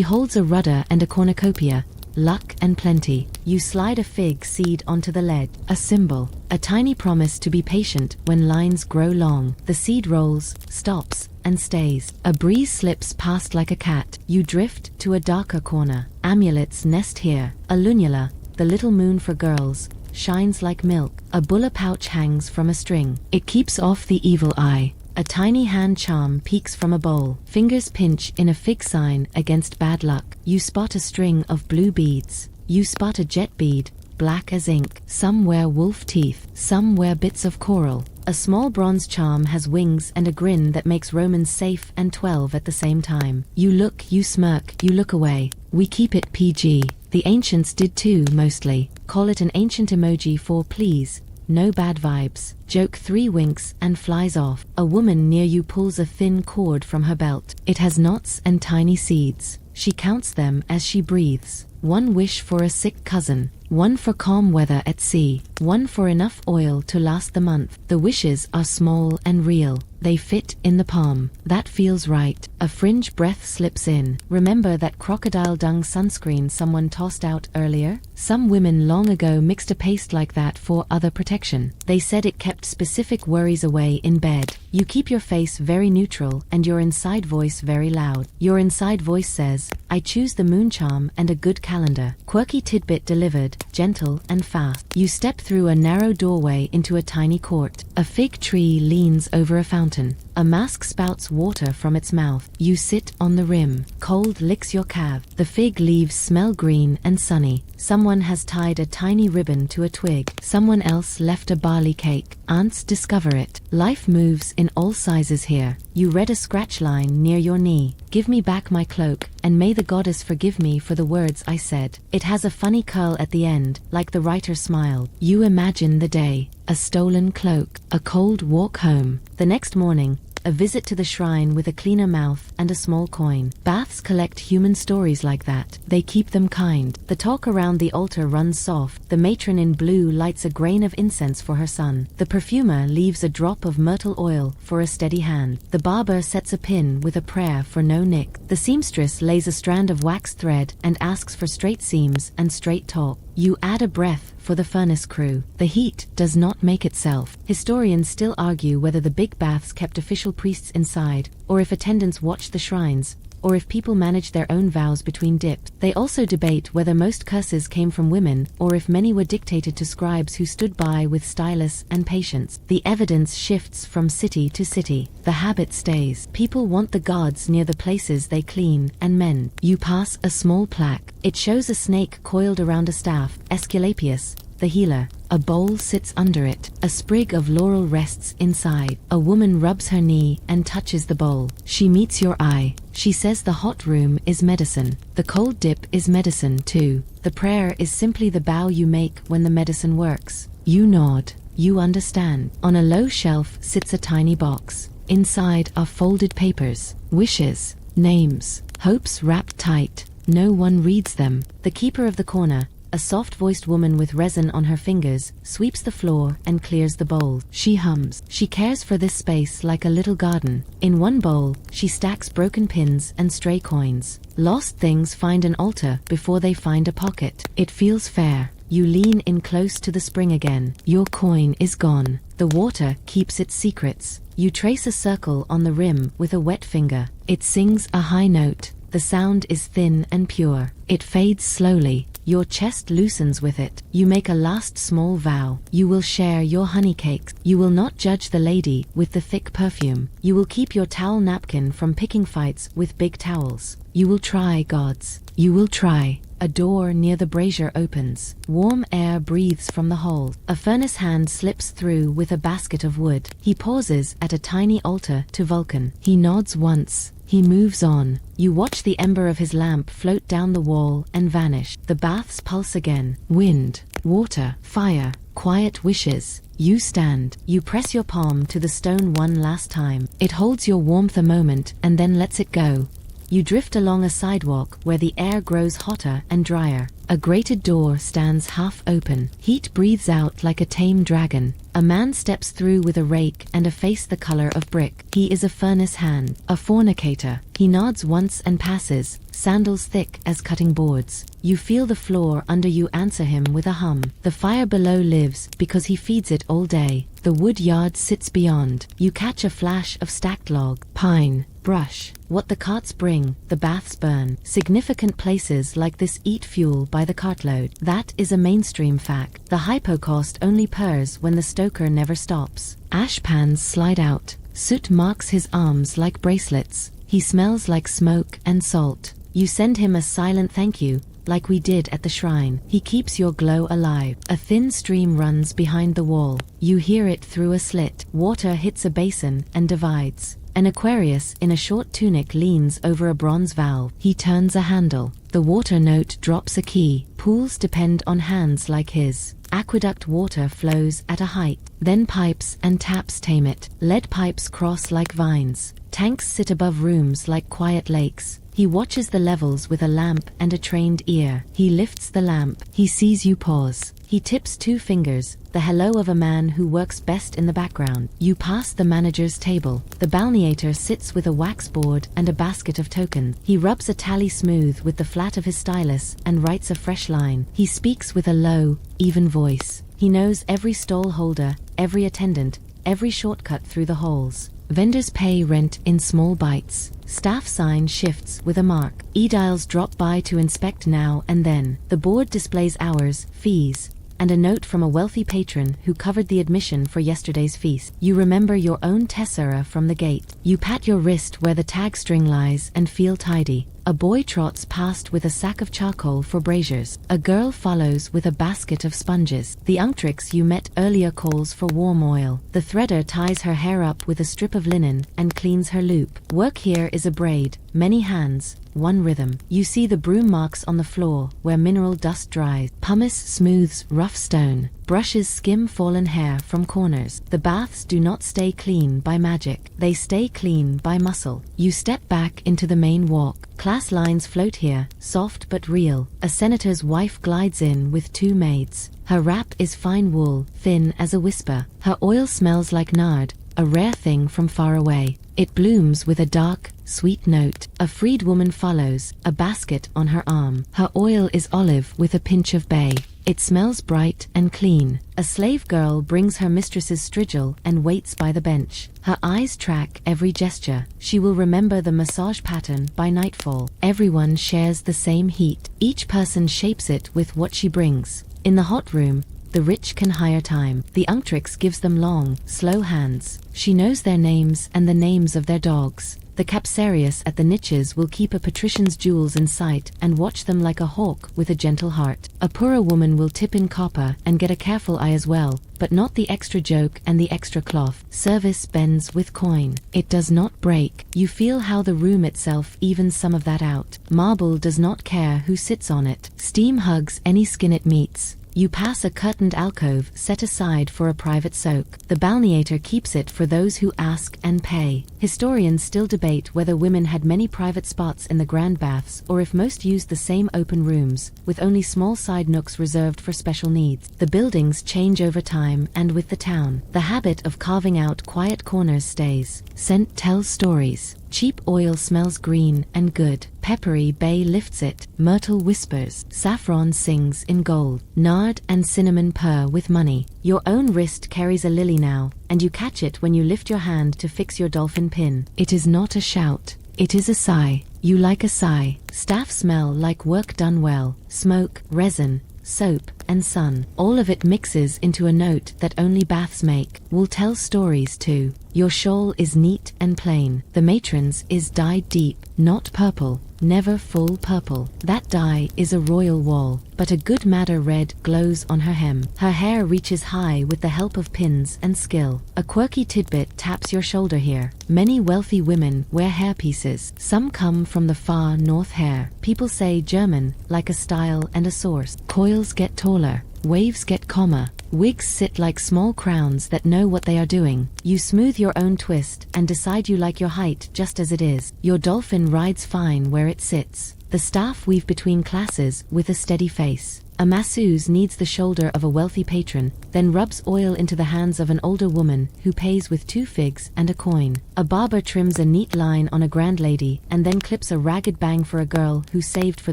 holds a rudder and a cornucopia. Luck and plenty. You slide a fig seed onto the lead. A symbol. A tiny promise to be patient when lines grow long. The seed rolls, stops, and stays. A breeze slips past like a cat. You drift to a darker corner. Amulets nest here. A lunula, the little moon for girls, shines like milk. A bulla pouch hangs from a string. It keeps off the evil eye. A tiny hand charm peeks from a bowl. Fingers pinch in a fig sign against bad luck. You spot a string of blue beads. You spot a jet bead, black as ink. Some wear wolf teeth. Some wear bits of coral. A small bronze charm has wings and a grin that makes Romans safe and 12 at the same time. You look, you smirk, you look away. We keep it PG. The ancients did too, mostly. Call it an ancient emoji for please. No bad vibes. Joke 3 winks and flies off. A woman near you pulls a thin cord from her belt. It has knots and tiny seeds. She counts them as she breathes. 1 wish for a sick cousin. 1 for calm weather at sea. 1 for enough oil to last the month. The wishes are small and real. They fit in the palm. That feels right. A fringe breath slips in. Remember that crocodile dung sunscreen someone tossed out earlier? Some women long ago mixed a paste like that for other protection. They said it kept specific worries away in bed. You keep your face very neutral and your inside voice very loud. Your inside voice says, I choose the moon charm and a good calendar. Quirky tidbit delivered, gentle and fast. You step through a narrow doorway into a tiny court. A fig tree leans over a fountain. A mask spouts water from its mouth. You sit on the rim. Cold licks your calf. The fig leaves smell green and sunny. Someone has tied a tiny ribbon to a twig. Someone else left a barley cake. Ants discover it. Life moves in all sizes here. You read a scratch line near your knee. Give me back my cloak, and may the goddess forgive me for the words I said. It has a funny curl at the end, like the writer smiled. You imagine the day. A stolen cloak. A cold walk home. The next morning, a visit to the shrine with a cleaner mouth and a small coin. Baths collect human stories like that. They keep them kind. The talk around the altar runs soft. The matron in blue lights a grain of incense for her son. The perfumer leaves a drop of myrtle oil for a steady hand. The barber sets a pin with a prayer for no nick. The seamstress lays a strand of waxed thread and asks for straight seams and straight top. You add a breath for the furnace crew. The heat does not make itself. Historians still argue whether the big baths kept official priests inside, or if attendants watched the shrines, or if people managed their own vows between dips. They also debate whether most curses came from women, or if many were dictated to scribes who stood by with stylus and patience. The evidence shifts from city to city. The habit stays. People want the gods near the places they clean and mend. You pass a small plaque. It shows a snake coiled around a staff, Aesculapius, the healer. A bowl sits under it. A sprig of laurel rests inside. A woman rubs her knee and touches the bowl. She meets your eye. She says the hot room is medicine. The cold dip is medicine too. The prayer is simply the bow you make when the medicine works. You nod. You understand. On a low shelf sits a tiny box. Inside are folded papers, wishes, names, hopes wrapped tight. No one reads them. The keeper of the corner, a soft-voiced woman with resin on her fingers, sweeps the floor and clears the bowl. She hums. She cares for this space like a little garden. In one bowl, she stacks broken pins and stray coins. Lost things find an altar before they find a pocket. It feels fair. You lean in close to the spring again. Your coin is gone. The water keeps its secrets. You trace a circle on the rim with a wet finger. It sings a high note. The sound is thin and pure. It fades slowly. Your chest loosens with it. You make a last small vow. You will share your honey cakes. You will not judge the lady with the thick perfume. You will keep your towel napkin from picking fights with big towels. You will try, gods. You will try. A door near the brazier opens. Warm air breathes from the hole. A furnace hand slips through with a basket of wood. He pauses at a tiny altar to Vulcan. He nods once. He moves on. You watch the ember of his lamp float down the wall and vanish. The baths pulse again. Wind, water, fire, quiet wishes. You stand. You press your palm to the stone one last time. It holds your warmth a moment and then lets it go. You drift along a sidewalk where the air grows hotter and drier. A grated door stands half open. Heat breathes out like a tame dragon. A man steps through with a rake and a face the color of brick. He is a furnace hand, a fornicator. He nods once and passes, sandals thick as cutting boards. You feel the floor under you answer him with a hum. The fire below lives because he feeds it all day. The wood yard sits beyond. You catch a flash of stacked log, pine, brush. What the carts bring, the baths burn. Significant places like this eat fuel by the cartload. That is a mainstream fact. The hypocaust only purrs when the stoker never stops. Ash pans slide out. Soot marks his arms like bracelets. He smells like smoke and salt. You send him a silent thank you, like we did at the shrine. He keeps your glow alive. A thin stream runs behind the wall. You hear it through a slit. Water hits a basin and divides. An Aquarius in a short tunic leans over a bronze valve. He turns a handle. The water note drops a key. Pools depend on hands like his. Aqueduct water flows at a height. Then pipes and taps tame it. Lead pipes cross like vines. Tanks sit above rooms like quiet lakes. He watches the levels with a lamp and a trained ear. He lifts the lamp. He sees you pause. He tips 2 fingers, the hello of a man who works best in the background. You pass the manager's table. The balneator sits with a wax board and a basket of tokens. He rubs a tally smooth with the flat of his stylus and writes a fresh line. He speaks with a low, even voice. He knows every stall holder, every attendant, every shortcut through the halls. Vendors pay rent in small bites. Staff sign shifts with a mark. Ediles drop by to inspect now and then. The board displays hours, fees, and a note from a wealthy patron who covered the admission for yesterday's feast. You remember your own tessera from the gate. You pat your wrist where the tag string lies and feel tidy. A boy trots past with a sack of charcoal for braziers. A girl follows with a basket of sponges. The unctrix you met earlier calls for warm oil. The threader ties her hair up with a strip of linen and cleans her loop. Work here is a braid, many hands, one rhythm. You see the broom marks on the floor where mineral dust dries. Pumice smooths rough stone. Brushes skim fallen hair from corners. The baths do not stay clean by magic. They stay clean by muscle. You step back into the main walk. Class lines float here, soft but real. A senator's wife glides in with 2 maids. Her wrap is fine wool, thin as a whisper. Her oil smells like nard, a rare thing from far away. It blooms with a dark, sweet note. A freedwoman follows, a basket on her arm. Her oil is olive with a pinch of bay. It smells bright and clean. A slave girl brings her mistress's strigil and waits by the bench. Her eyes track every gesture. She will remember the massage pattern by nightfall. Everyone shares the same heat. Each person shapes it with what she brings. In the hot room, the rich can hire time. The unctrix gives them long, slow hands. She knows their names and the names of their dogs. The capsarius at the niches will keep a patrician's jewels in sight and watch them like a hawk with a gentle heart. A poorer woman will tip in copper and get a careful eye as well, but not the extra joke and the extra cloth. Service bends with coin. It does not break. You feel how the room itself evens some of that out. Marble does not care who sits on it. Steam hugs any skin it meets. You pass a curtained alcove set aside for a private soak. The balneator keeps it for those who ask and pay. Historians still debate whether women had many private spots in the grand baths or if most used the same open rooms, with only small side nooks reserved for special needs. The buildings change over time and with the town. The habit of carving out quiet corners stays. Scent tells stories. Cheap oil smells green and good. Peppery bay lifts it. Myrtle whispers. Saffron sings in gold. Nard and cinnamon purr with money. Your own wrist carries a lily now, and you catch it when you lift your hand to fix your dolphin pin. It is not a shout. It is a sigh. You like a sigh. Staff smell like work done well. Smoke, resin, soap, and sun. All of it mixes into a note that only baths make. Wool tells stories too. Your shawl is neat and plain. The matron's is dyed deep, not purple, never full purple. That dye is a royal wall, but a good madder red glows on her hem. Her hair reaches high with the help of pins and skill. A quirky tidbit taps your shoulder here. Many wealthy women wear hairpieces. Some come from the far north hair. People say German, like a style and a source. Coils get taller. Waves get calmer. Wigs sit like small crowns that know what they are doing. You smooth your own twist and decide you like your height just as it is. Your dolphin rides fine where it sits. The staff weave between classes with a steady face. A masseuse kneads the shoulder of a wealthy patron, then rubs oil into the hands of an older woman who pays with 2 figs and a coin. A barber trims a neat line on a grand lady and then clips a ragged bang for a girl who saved for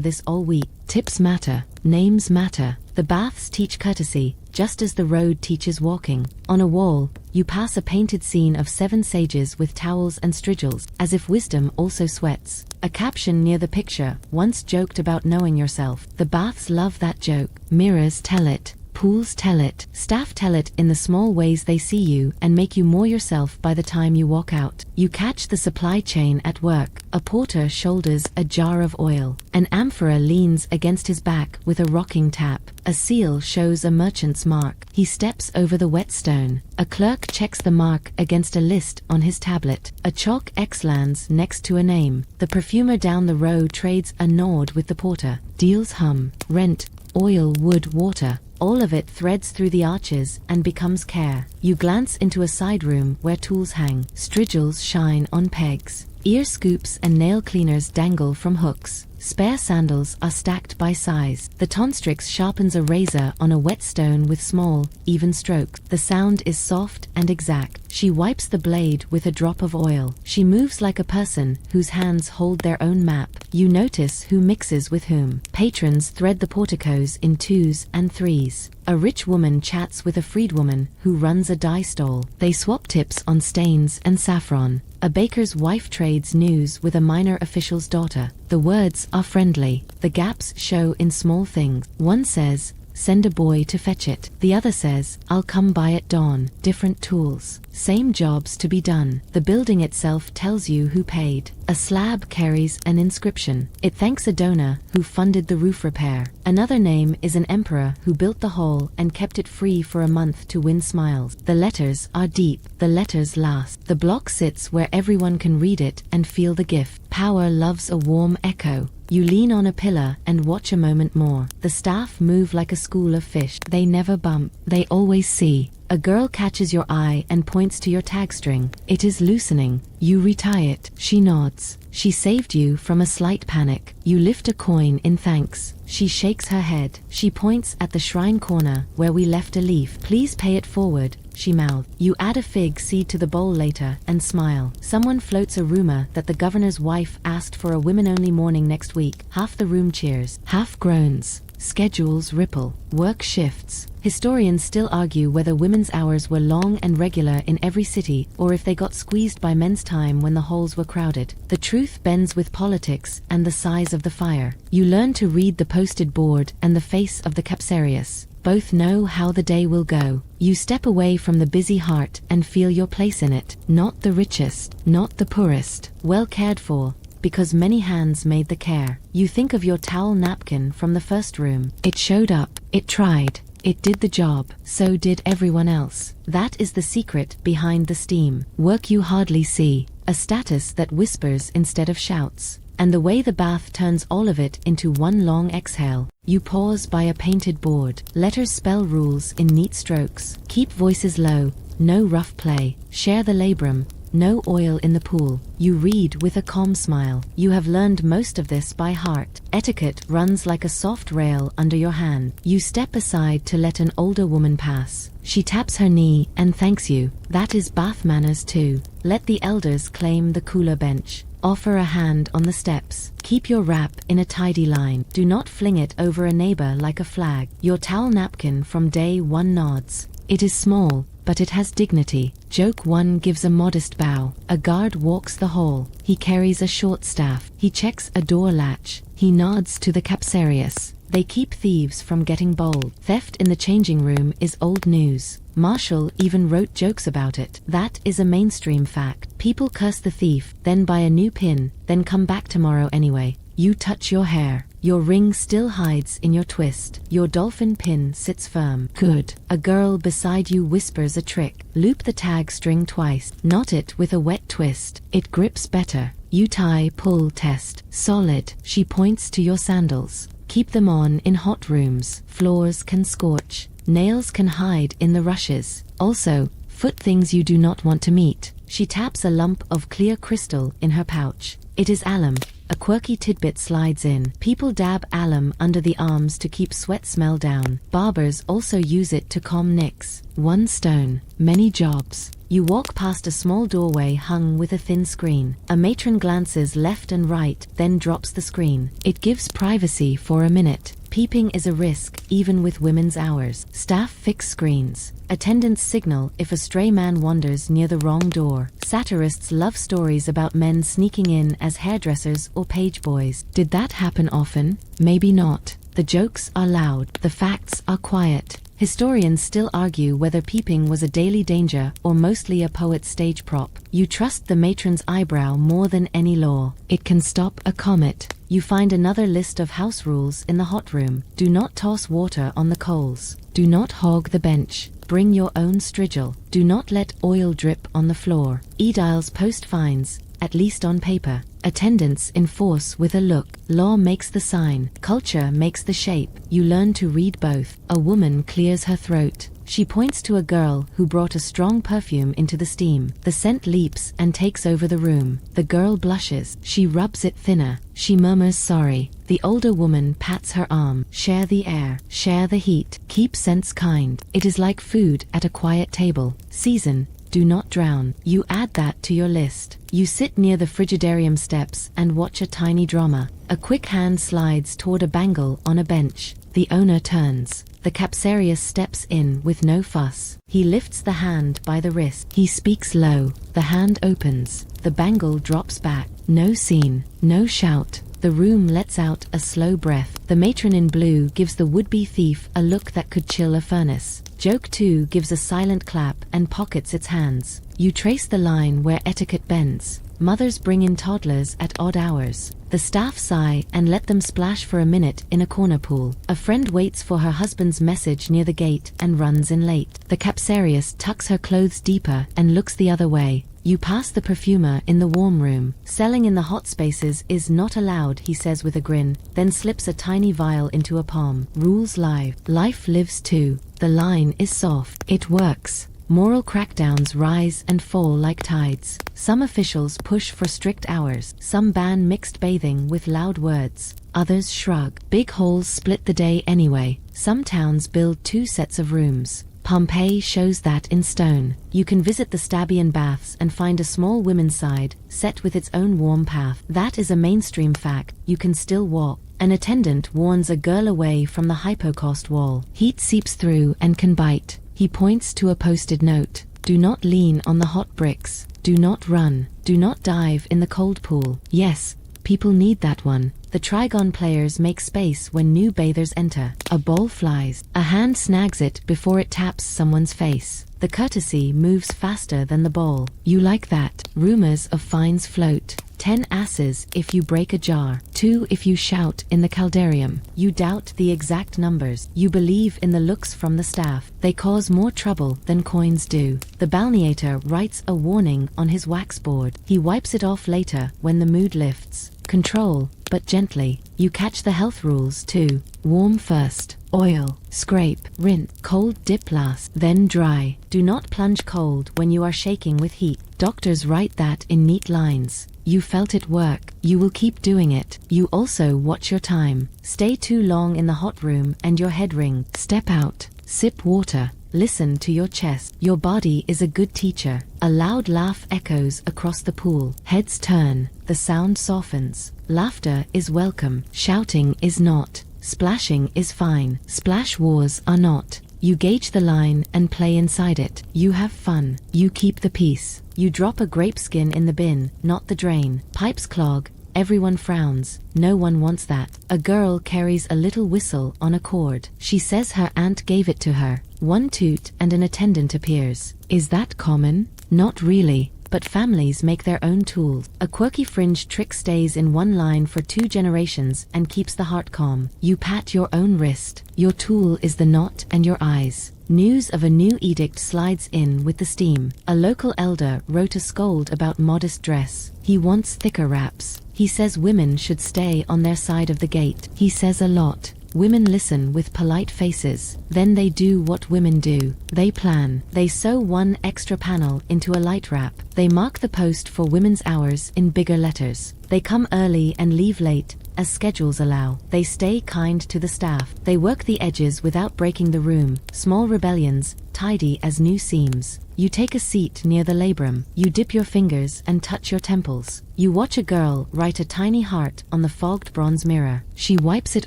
this all week. Tips matter. Names matter. The baths teach courtesy, just as the road teaches walking. On a wall, you pass a painted scene of 7 sages with towels and strigils, as if wisdom also sweats. A caption near the picture once joked about knowing yourself. The baths love that joke. Mirrors tell it. Pools tell it. Staff tell it in the small ways they see you and make you more yourself by the time you walk out. You catch the supply chain at work. A porter shoulders a jar of oil. An amphora leans against his back with a rocking tap. A seal shows a merchant's mark. He steps over the whetstone. A clerk checks the mark against a list on his tablet. A chalk X lands next to a name. The perfumer down the row trades a nod with the porter. Deals hum, rent, oil, wood, water. All of it threads through the arches and becomes care. You glance into a side room where tools hang. Strigils shine on pegs. Ear scoops and nail cleaners dangle from hooks. Spare sandals are stacked by size. The tonstrix sharpens a razor on a whetstone with small, even strokes. The sound is soft and exact. She wipes the blade with a drop of oil. She moves like a person whose hands hold their own map. You notice who mixes with whom. Patrons thread the porticos in 2s and 3s. A rich woman chats with a freedwoman who runs a dye stall. They swap tips on stains and saffron. A baker's wife trades news with a minor official's daughter. The words are friendly. The gaps show in small things. One says, "Send a boy to fetch it." The other says, "I'll come by at dawn." Different tools. Same jobs to be done. The building itself tells you who paid. A slab carries an inscription. It thanks a donor who funded the roof repair. Another name is an emperor who built the hall and kept it free for a month to win smiles. The letters are deep. The letters last. The block sits where everyone can read it and feel the gift. Power loves a warm echo. You lean on a pillar and watch a moment more. The staff move like a school of fish. They never bump. They always see. A girl catches your eye and points to your tag string. It is loosening. You retie it. She nods. She saved you from a slight panic. You lift a coin in thanks. She shakes her head. She points at the shrine corner where we left a leaf. "Please pay it forward," she mouthed. You add a fig seed to the bowl later and smile. Someone floats a rumor that the governor's wife asked for a women-only morning next week. Half the room cheers, half groans. Schedules ripple. Work shifts. Historians still argue whether women's hours were long and regular in every city, or if they got squeezed by men's time when the halls were crowded. The truth bends with politics and the size of the fire. You learn to read the posted board and the face of the capsarius. Both know how the day will go. You step away from the busy heart and feel your place in it. Not the richest, not the poorest, well cared for, because many hands made the care. You think of your towel napkin from the first room. It showed up. It tried. It did the job. So did everyone else. That is the secret behind the steam. Work you hardly see. A status that whispers instead of shouts. And the way the bath turns all of it into one long exhale. You pause by a painted board. Letters spell rules in neat strokes. Keep voices low. No rough play. Share the labrum. No oil in the pool. You read with a calm smile. You have learned most of this by heart. Etiquette runs like a soft rail under your hand. You step aside to let an older woman pass. She taps her knee and thanks you. That is bath manners too. Let the elders claim the cooler bench. Offer a hand on the steps. Keep your wrap in a tidy line. Do not fling it over a neighbor like a flag. Your towel napkin from day 1 nods. It is small, but it has dignity. Joke 1 gives a modest bow. A guard walks the hall. He carries a short staff. He checks a door latch. He nods to the capsarius. They keep thieves from getting bold. Theft in the changing room is old news. Marshall even wrote jokes about it. That is a mainstream fact. People curse the thief, then buy a new pin, then come back tomorrow anyway. You touch your hair. Your ring still hides in your twist. Your dolphin pin sits firm. Good. A girl beside you whispers a trick. Loop the tag string twice. Knot it with a wet twist. It grips better. You tie pull test. Solid. She points to your sandals. Keep them on in hot rooms. Floors can scorch. Nails can hide in the rushes. Also, foot things you do not want to meet. She taps a lump of clear crystal in her pouch. It is alum. A quirky tidbit slides in. People dab alum under the arms to keep sweat smell down. Barbers also use it to calm nicks. 1 stone. Many jobs. You walk past a small doorway hung with a thin screen. A matron glances left and right, then drops the screen. It gives privacy for a minute. Peeping is a risk, even with women's hours. Staff fix screens. Attendants signal if a stray man wanders near the wrong door. Satirists love stories about men sneaking in as hairdressers or page boys. Did that happen often? Maybe not. The jokes are loud. The facts are quiet. Historians still argue whether peeping was a daily danger or mostly a poet's stage prop. You trust the matron's eyebrow more than any law. It can stop a comet. You find another list of house rules in the hot room. Do not toss water on the coals. Do not hog the bench. Bring your own strigil. Do not let oil drip on the floor. Ediles post fines, at least on paper. Attendants enforce with a look. Law makes the sign. Culture makes the shape. You learn to read both. A woman clears her throat. She points to a girl who brought a strong perfume into the steam. The scent leaps and takes over the room. The girl blushes. She rubs it thinner. She murmurs sorry. The older woman pats her arm. Share the air. Share the heat. Keep scents kind. It is like food at a quiet table. Season. Do not drown. You add that to your list. You sit near the frigidarium steps and watch a tiny drama. A quick hand slides toward a bangle on a bench. The owner turns. The capsarius steps in with no fuss. He lifts the hand by the wrist. He speaks low. The hand opens. The bangle drops back. No scene. No shout. The room lets out a slow breath. The matron in blue gives the would-be thief a look that could chill a furnace. Joke 2 gives a silent clap and pockets its hands. You trace the line where etiquette bends. Mothers bring in toddlers at odd hours. The staff sigh and let them splash for a minute in a corner pool. A friend waits for her husband's message near the gate and runs in late. The capsarius tucks her clothes deeper and looks the other way. You pass the perfumer in the warm room. Selling in the hot spaces is not allowed, he says with a grin, then slips a tiny vial into a palm. Rules live. Life lives too. The line is soft. It works. Moral crackdowns rise and fall like tides. Some officials push for strict hours. Some ban mixed bathing with loud words. Others shrug. Big halls split the day anyway. Some towns build 2 sets of rooms. Pompeii shows that in stone. You can visit the Stabian baths and find a small women's side, set with its own warm path. That is a mainstream fact. You can still walk. An attendant warns a girl away from the hypocaust wall. Heat seeps through and can bite. He points to a posted note. Do not lean on the hot bricks. Do not run. Do not dive in the cold pool. Yes, people need that one. The Trigon players make space when new bathers enter. A ball flies. A hand snags it before it taps someone's face. The courtesy moves faster than the ball. You like that. Rumors of fines float. 10 asses if you break a jar. 2 if you shout in the caldarium. You doubt the exact numbers. You believe in the looks from the staff. They cause more trouble than coins do. The balneator writes a warning on his wax board. He wipes it off later when the mood lifts. Control, but gently. You catch the health rules too. Warm first. Oil. Scrape. Rinse. Cold dip last. Then dry. Do not plunge cold when you are shaking with heat. Doctors write that in neat lines. You felt it work. You will keep doing it. You also watch your time. Stay too long in the hot room and your head ring. Step out. Sip water. Listen to your chest. Your body is a good teacher. A loud laugh echoes across the pool. Heads turn. The sound softens. Laughter is welcome. Shouting is not. Splashing is fine. Splash wars are not. You gauge the line and play inside it. You have fun. You keep the peace. You drop a grape skin in the bin, not the drain. Pipes clog. Everyone frowns. No one wants that. A girl carries a little whistle on a cord. She says her aunt gave it to her. One toot and an attendant appears. Is that common? Not really. But families make their own tools. A quirky fringe trick stays in one line for 2 generations and keeps the heart calm. You pat your own wrist. Your tool is the knot and your eyes. News of a new edict slides in with the steam. A local elder wrote a scold about modest dress. He wants thicker wraps. He says women should stay on their side of the gate. He says a lot. Women listen with polite faces. Then they do what women do. They plan. They sew one extra panel into a light wrap. They mark the post for women's hours in bigger letters. They come early and leave late, as schedules allow. They stay kind to the staff. They work the edges without breaking the room. Small rebellions, tidy as new seams. You take a seat near the labrum. You dip your fingers and touch your temples. You watch a girl write a tiny heart on the fogged bronze mirror. She wipes it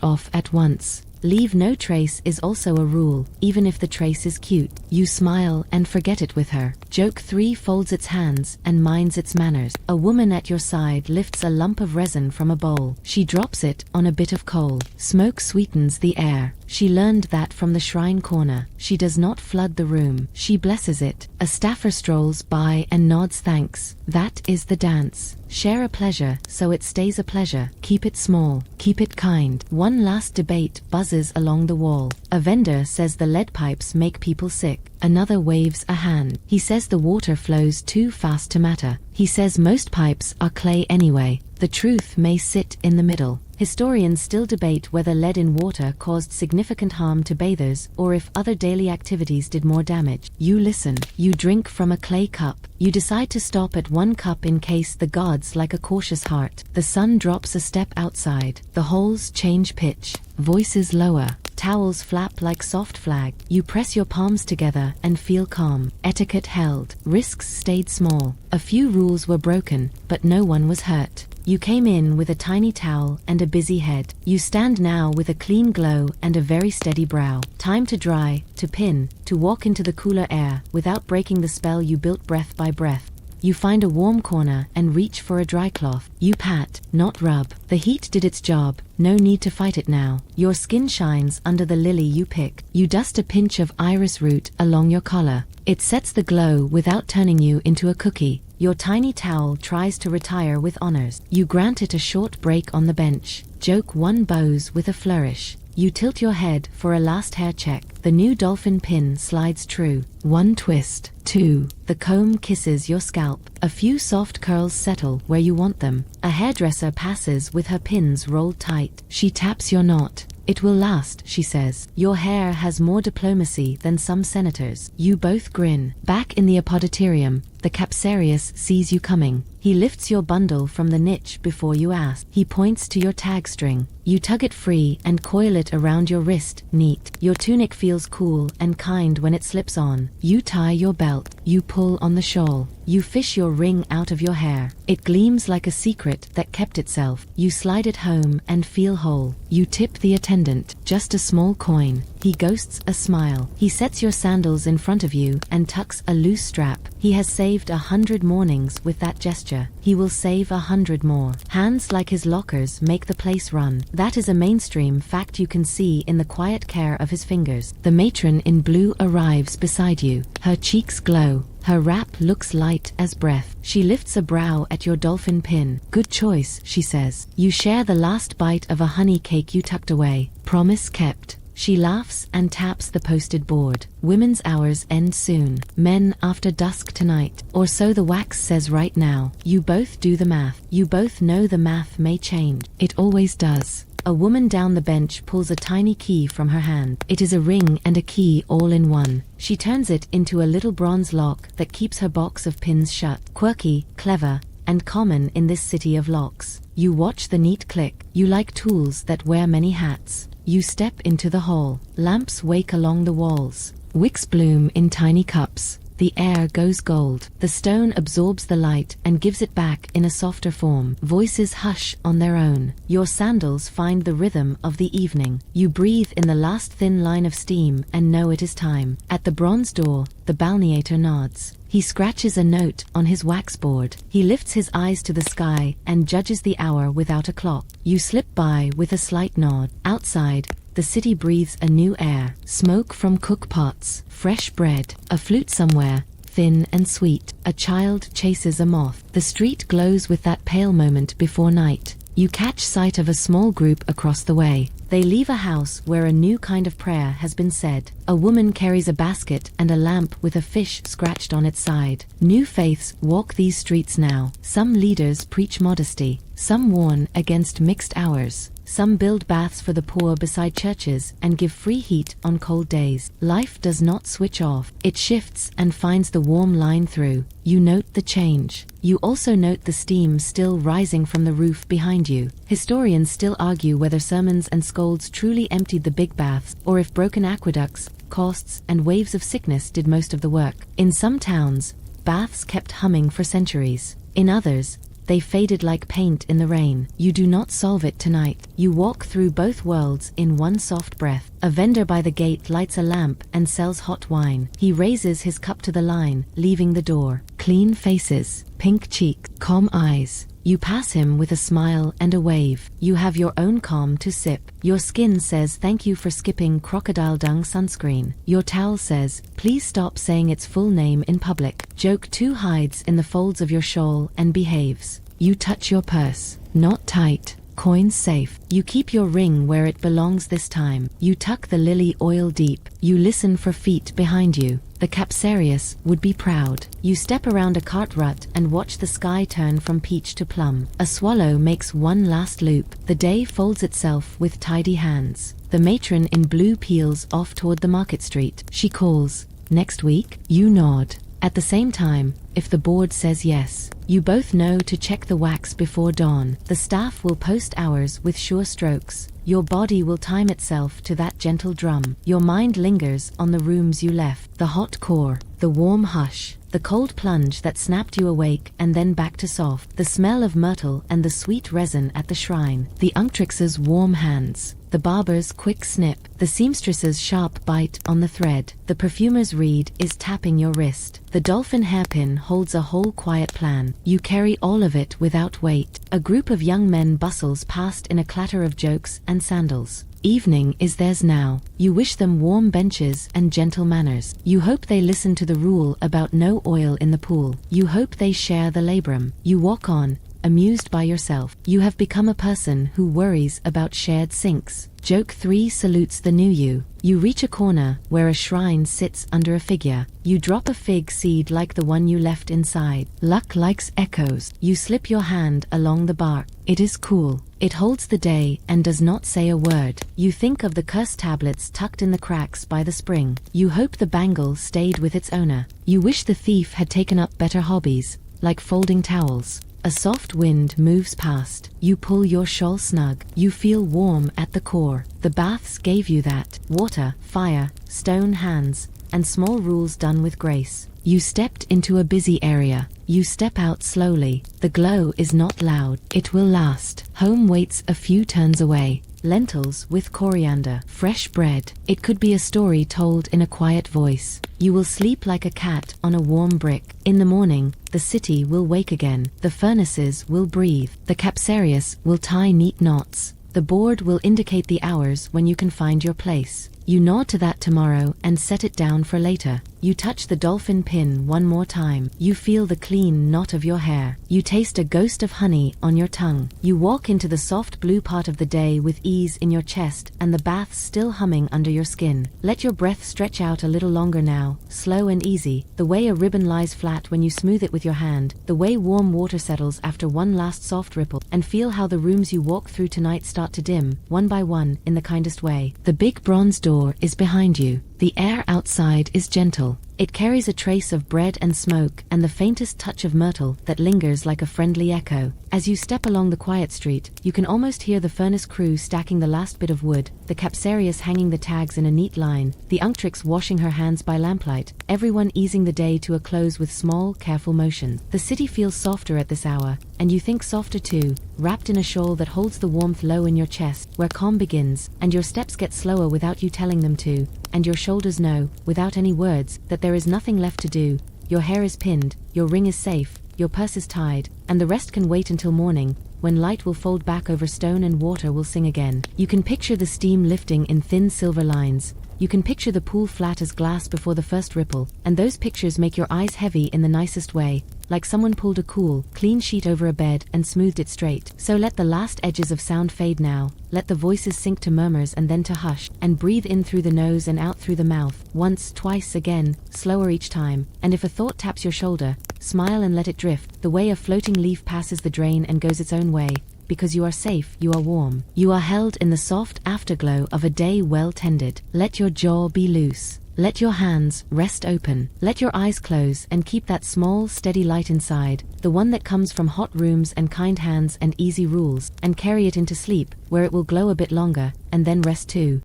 off at once. Leave no trace is also a rule, even if the trace is cute. You smile and forget it with her. Joke 3 folds its hands and minds its manners. A woman at your side lifts a lump of resin from a bowl. She drops it on a bit of coal. Smoke sweetens the air. She learned that from the shrine corner. She does not flood the room. She blesses it. A staffer strolls by and nods thanks. That is the dance. Share a pleasure so it stays a pleasure. Keep it small. Keep it kind. One last debate buzzes along the wall. A vendor says the lead pipes make people sick. Another waves a hand. He says the water flows too fast to matter. He says most pipes are clay anyway. The truth may sit in the middle. Historians still debate whether lead in water caused significant harm to bathers or if other daily activities did more damage. You listen. You drink from a clay cup. You decide to stop at 1 cup in case the gods like a cautious heart. The sun drops a step outside. The holes change pitch. Voices lower. Towels flap like soft flag. You press your palms together and feel calm. Etiquette held. Risks stayed small. A few rules were broken, but no one was hurt. You came in with a tiny towel and a busy head. You stand now with a clean glow and a very steady brow. Time to dry, to pin, to walk into the cooler air without breaking the spell you built breath by breath. You find a warm corner and reach for a dry cloth. You pat, not rub. The heat did its job. No need to fight it now. Your skin shines under the lily you pick. You dust a pinch of iris root along your collar. It sets the glow without turning you into a cookie. Your tiny towel tries to retire with honors. You grant it a short break on the bench. Joke 1 bows with a flourish. You tilt your head for a last hair check. The new dolphin pin slides true. 1 twist. 2. The comb kisses your scalp. A few soft curls settle where you want them. A hairdresser passes with her pins rolled tight. She taps your knot. It will last, she says. Your hair has more diplomacy than some senators. You both grin. Back in the apodyterium, the Capsarius sees you coming. He lifts your bundle from the niche before you ask. He points to your tag string. You tug it free and coil it around your wrist, neat. Your tunic feels cool and kind when it slips on. You tie your belt. You pull on the shawl. You fish your ring out of your hair. It gleams like a secret that kept itself. You slide it home and feel whole. You tip the attendant, just a small coin. He ghosts a smile. He sets your sandals in front of you and tucks a loose strap. He has saved 100 mornings with that gesture. He will save 100 more. Hands like his lockers make the place run. That is a mainstream fact you can see in the quiet care of his fingers. The matron in blue arrives beside you. Her cheeks glow. Her wrap looks light as breath. She lifts a brow at your dolphin pin. Good choice, she says. You share the last bite of a honey cake you tucked away. Promise kept. She laughs and taps the posted board. Women's hours end soon. Men after dusk tonight. Or so the wax says right now. You both do the math. You both know the math may change. It always does. A woman down the bench pulls a tiny key from her hand. It is a ring and a key all in one. She turns it into a little bronze lock that keeps her box of pins shut. Quirky, clever, and common in this city of locks. You watch the neat click. You like tools that wear many hats. You step into the hall. Lamps wake along the walls. Wicks bloom in tiny cups. The air goes gold. The stone absorbs the light and gives it back in a softer form. Voices hush on their own. Your sandals find the rhythm of the evening. You breathe in the last thin line of steam and know it is time. At the bronze door, the balneator nods. He scratches a note on his waxboard. He lifts his eyes to the sky and judges the hour without a clock. You slip by with a slight nod. Outside, the city breathes a new air. Smoke from cook pots, fresh bread, a flute somewhere, thin and sweet. A child chases a moth. The street glows with that pale moment before night. You catch sight of a small group across the way. They leave a house where a new kind of prayer has been said. A woman carries a basket and a lamp with a fish scratched on its side. New faiths walk these streets now. Some leaders preach modesty. Some warn against mixed hours. Some build baths for the poor beside churches and give free heat on cold days. Life does not switch off. It shifts and finds the warm line through. You note the change. You also note the steam still rising from the roof behind you. Historians still argue whether sermons and scolds truly emptied the big baths, or if broken aqueducts, costs, and waves of sickness did most of the work. In some towns, baths kept humming for centuries. In others, they faded like paint in the rain. You do not solve it tonight. You walk through both worlds in one soft breath. A vendor by the gate lights a lamp and sells hot wine. He raises his cup to the line, leaving the door. Clean faces, pink cheeks, calm eyes. You pass him with a smile and a wave. You have your own calm to sip. Your skin says thank you for skipping crocodile dung sunscreen. Your towel says, please stop saying its full name in public. Joke 2 hides in the folds of your shawl and behaves. You touch your purse. Not tight. Coins safe. You keep your ring where it belongs this time. You tuck the lily oil deep. You listen for feet behind you. The capsarius would be proud. You step around a cart rut and watch the sky turn from peach to plum. A swallow makes one last loop. The day folds itself with tidy hands. The matron in blue peels off toward the market street. She calls, next week? You nod. At the same time, if the board says yes, you both know to check the wax before dawn. The staff will post hours with sure strokes. Your body will time itself to that gentle drum. Your mind lingers on the rooms you left. The hot core, the warm hush, the cold plunge that snapped you awake and then back to soft. The smell of myrtle and the sweet resin at the shrine. The unctrix's warm hands. The barber's quick snip. The seamstress's sharp bite on the thread. The perfumer's reed is tapping your wrist. The dolphin hairpin holds a whole quiet plan. You carry all of it without weight. A group of young men bustles past in a clatter of jokes and sandals. Evening is theirs now. You wish them warm benches and gentle manners. You hope they listen to the rule about no oil in the pool. You hope they share the labrum. You walk on, amused by yourself. You have become a person who worries about shared sinks. Joke 3 salutes the new you. You reach a corner where a shrine sits under a figure. You drop a fig seed like the one you left inside. Luck likes echoes. You slip your hand along the bark. It is cool. It holds the day and does not say a word. You think of the curse tablets tucked in the cracks by the spring. You hope the bangle stayed with its owner. You wish the thief had taken up better hobbies, like folding towels. A soft wind moves past. You pull your shawl snug. You feel warm at the core. The baths gave you that. Water, fire, stone hands, and small rules done with grace. You stepped into a busy area. You step out slowly. The glow is not loud. It will last. Home waits a few turns away. Lentils with coriander. Fresh bread. It could be a story told in a quiet voice. You will sleep like a cat on a warm brick. In the morning, the city will wake again. The furnaces will breathe. The capsarius will tie neat knots. The board will indicate the hours when you can find your place. You nod to that tomorrow and set it down for later. You touch the dolphin pin one more time. You feel the clean knot of your hair. You taste a ghost of honey on your tongue. You walk into the soft blue part of the day with ease in your chest and the bath still humming under your skin. Let your breath stretch out a little longer now, slow and easy, the way a ribbon lies flat when you smooth it with your hand, the way warm water settles after one last soft ripple, and feel how the rooms you walk through tonight start to dim, one by one, in the kindest way. The big bronze door is behind you. The air outside is gentle. It carries a trace of bread and smoke and the faintest touch of myrtle that lingers like a friendly echo. As you step along the quiet street, you can almost hear the furnace crew stacking the last bit of wood, the capsarius hanging the tags in a neat line, the unctrix washing her hands by lamplight, everyone easing the day to a close with small, careful motion. The city feels softer at this hour, and you think softer too, wrapped in a shawl that holds the warmth low in your chest, where calm begins, and your steps get slower without you telling them to, and your shoulders know, without any words, that there is nothing left to do. Your hair is pinned, your ring is safe, your purse is tied, and the rest can wait until morning, when light will fold back over stone and water will sing again. You can picture the steam lifting in thin silver lines. You can picture the pool flat as glass before the first ripple, and those pictures make your eyes heavy in the nicest way, like someone pulled a cool, clean sheet over a bed and smoothed it straight. So let the last edges of sound fade now, let the voices sink to murmurs and then to hush, and breathe in through the nose and out through the mouth, once, twice, again, slower each time. And if a thought taps your shoulder, smile and let it drift, the way a floating leaf passes the drain and goes its own way, because you are safe, you are warm, you are held in the soft afterglow of a day well tended. Let your jaw be loose. Let your hands rest open. Let your eyes close and keep that small, steady light inside, the one that comes from hot rooms and kind hands and easy rules, and carry it into sleep, where it will glow a bit longer, and then rest too.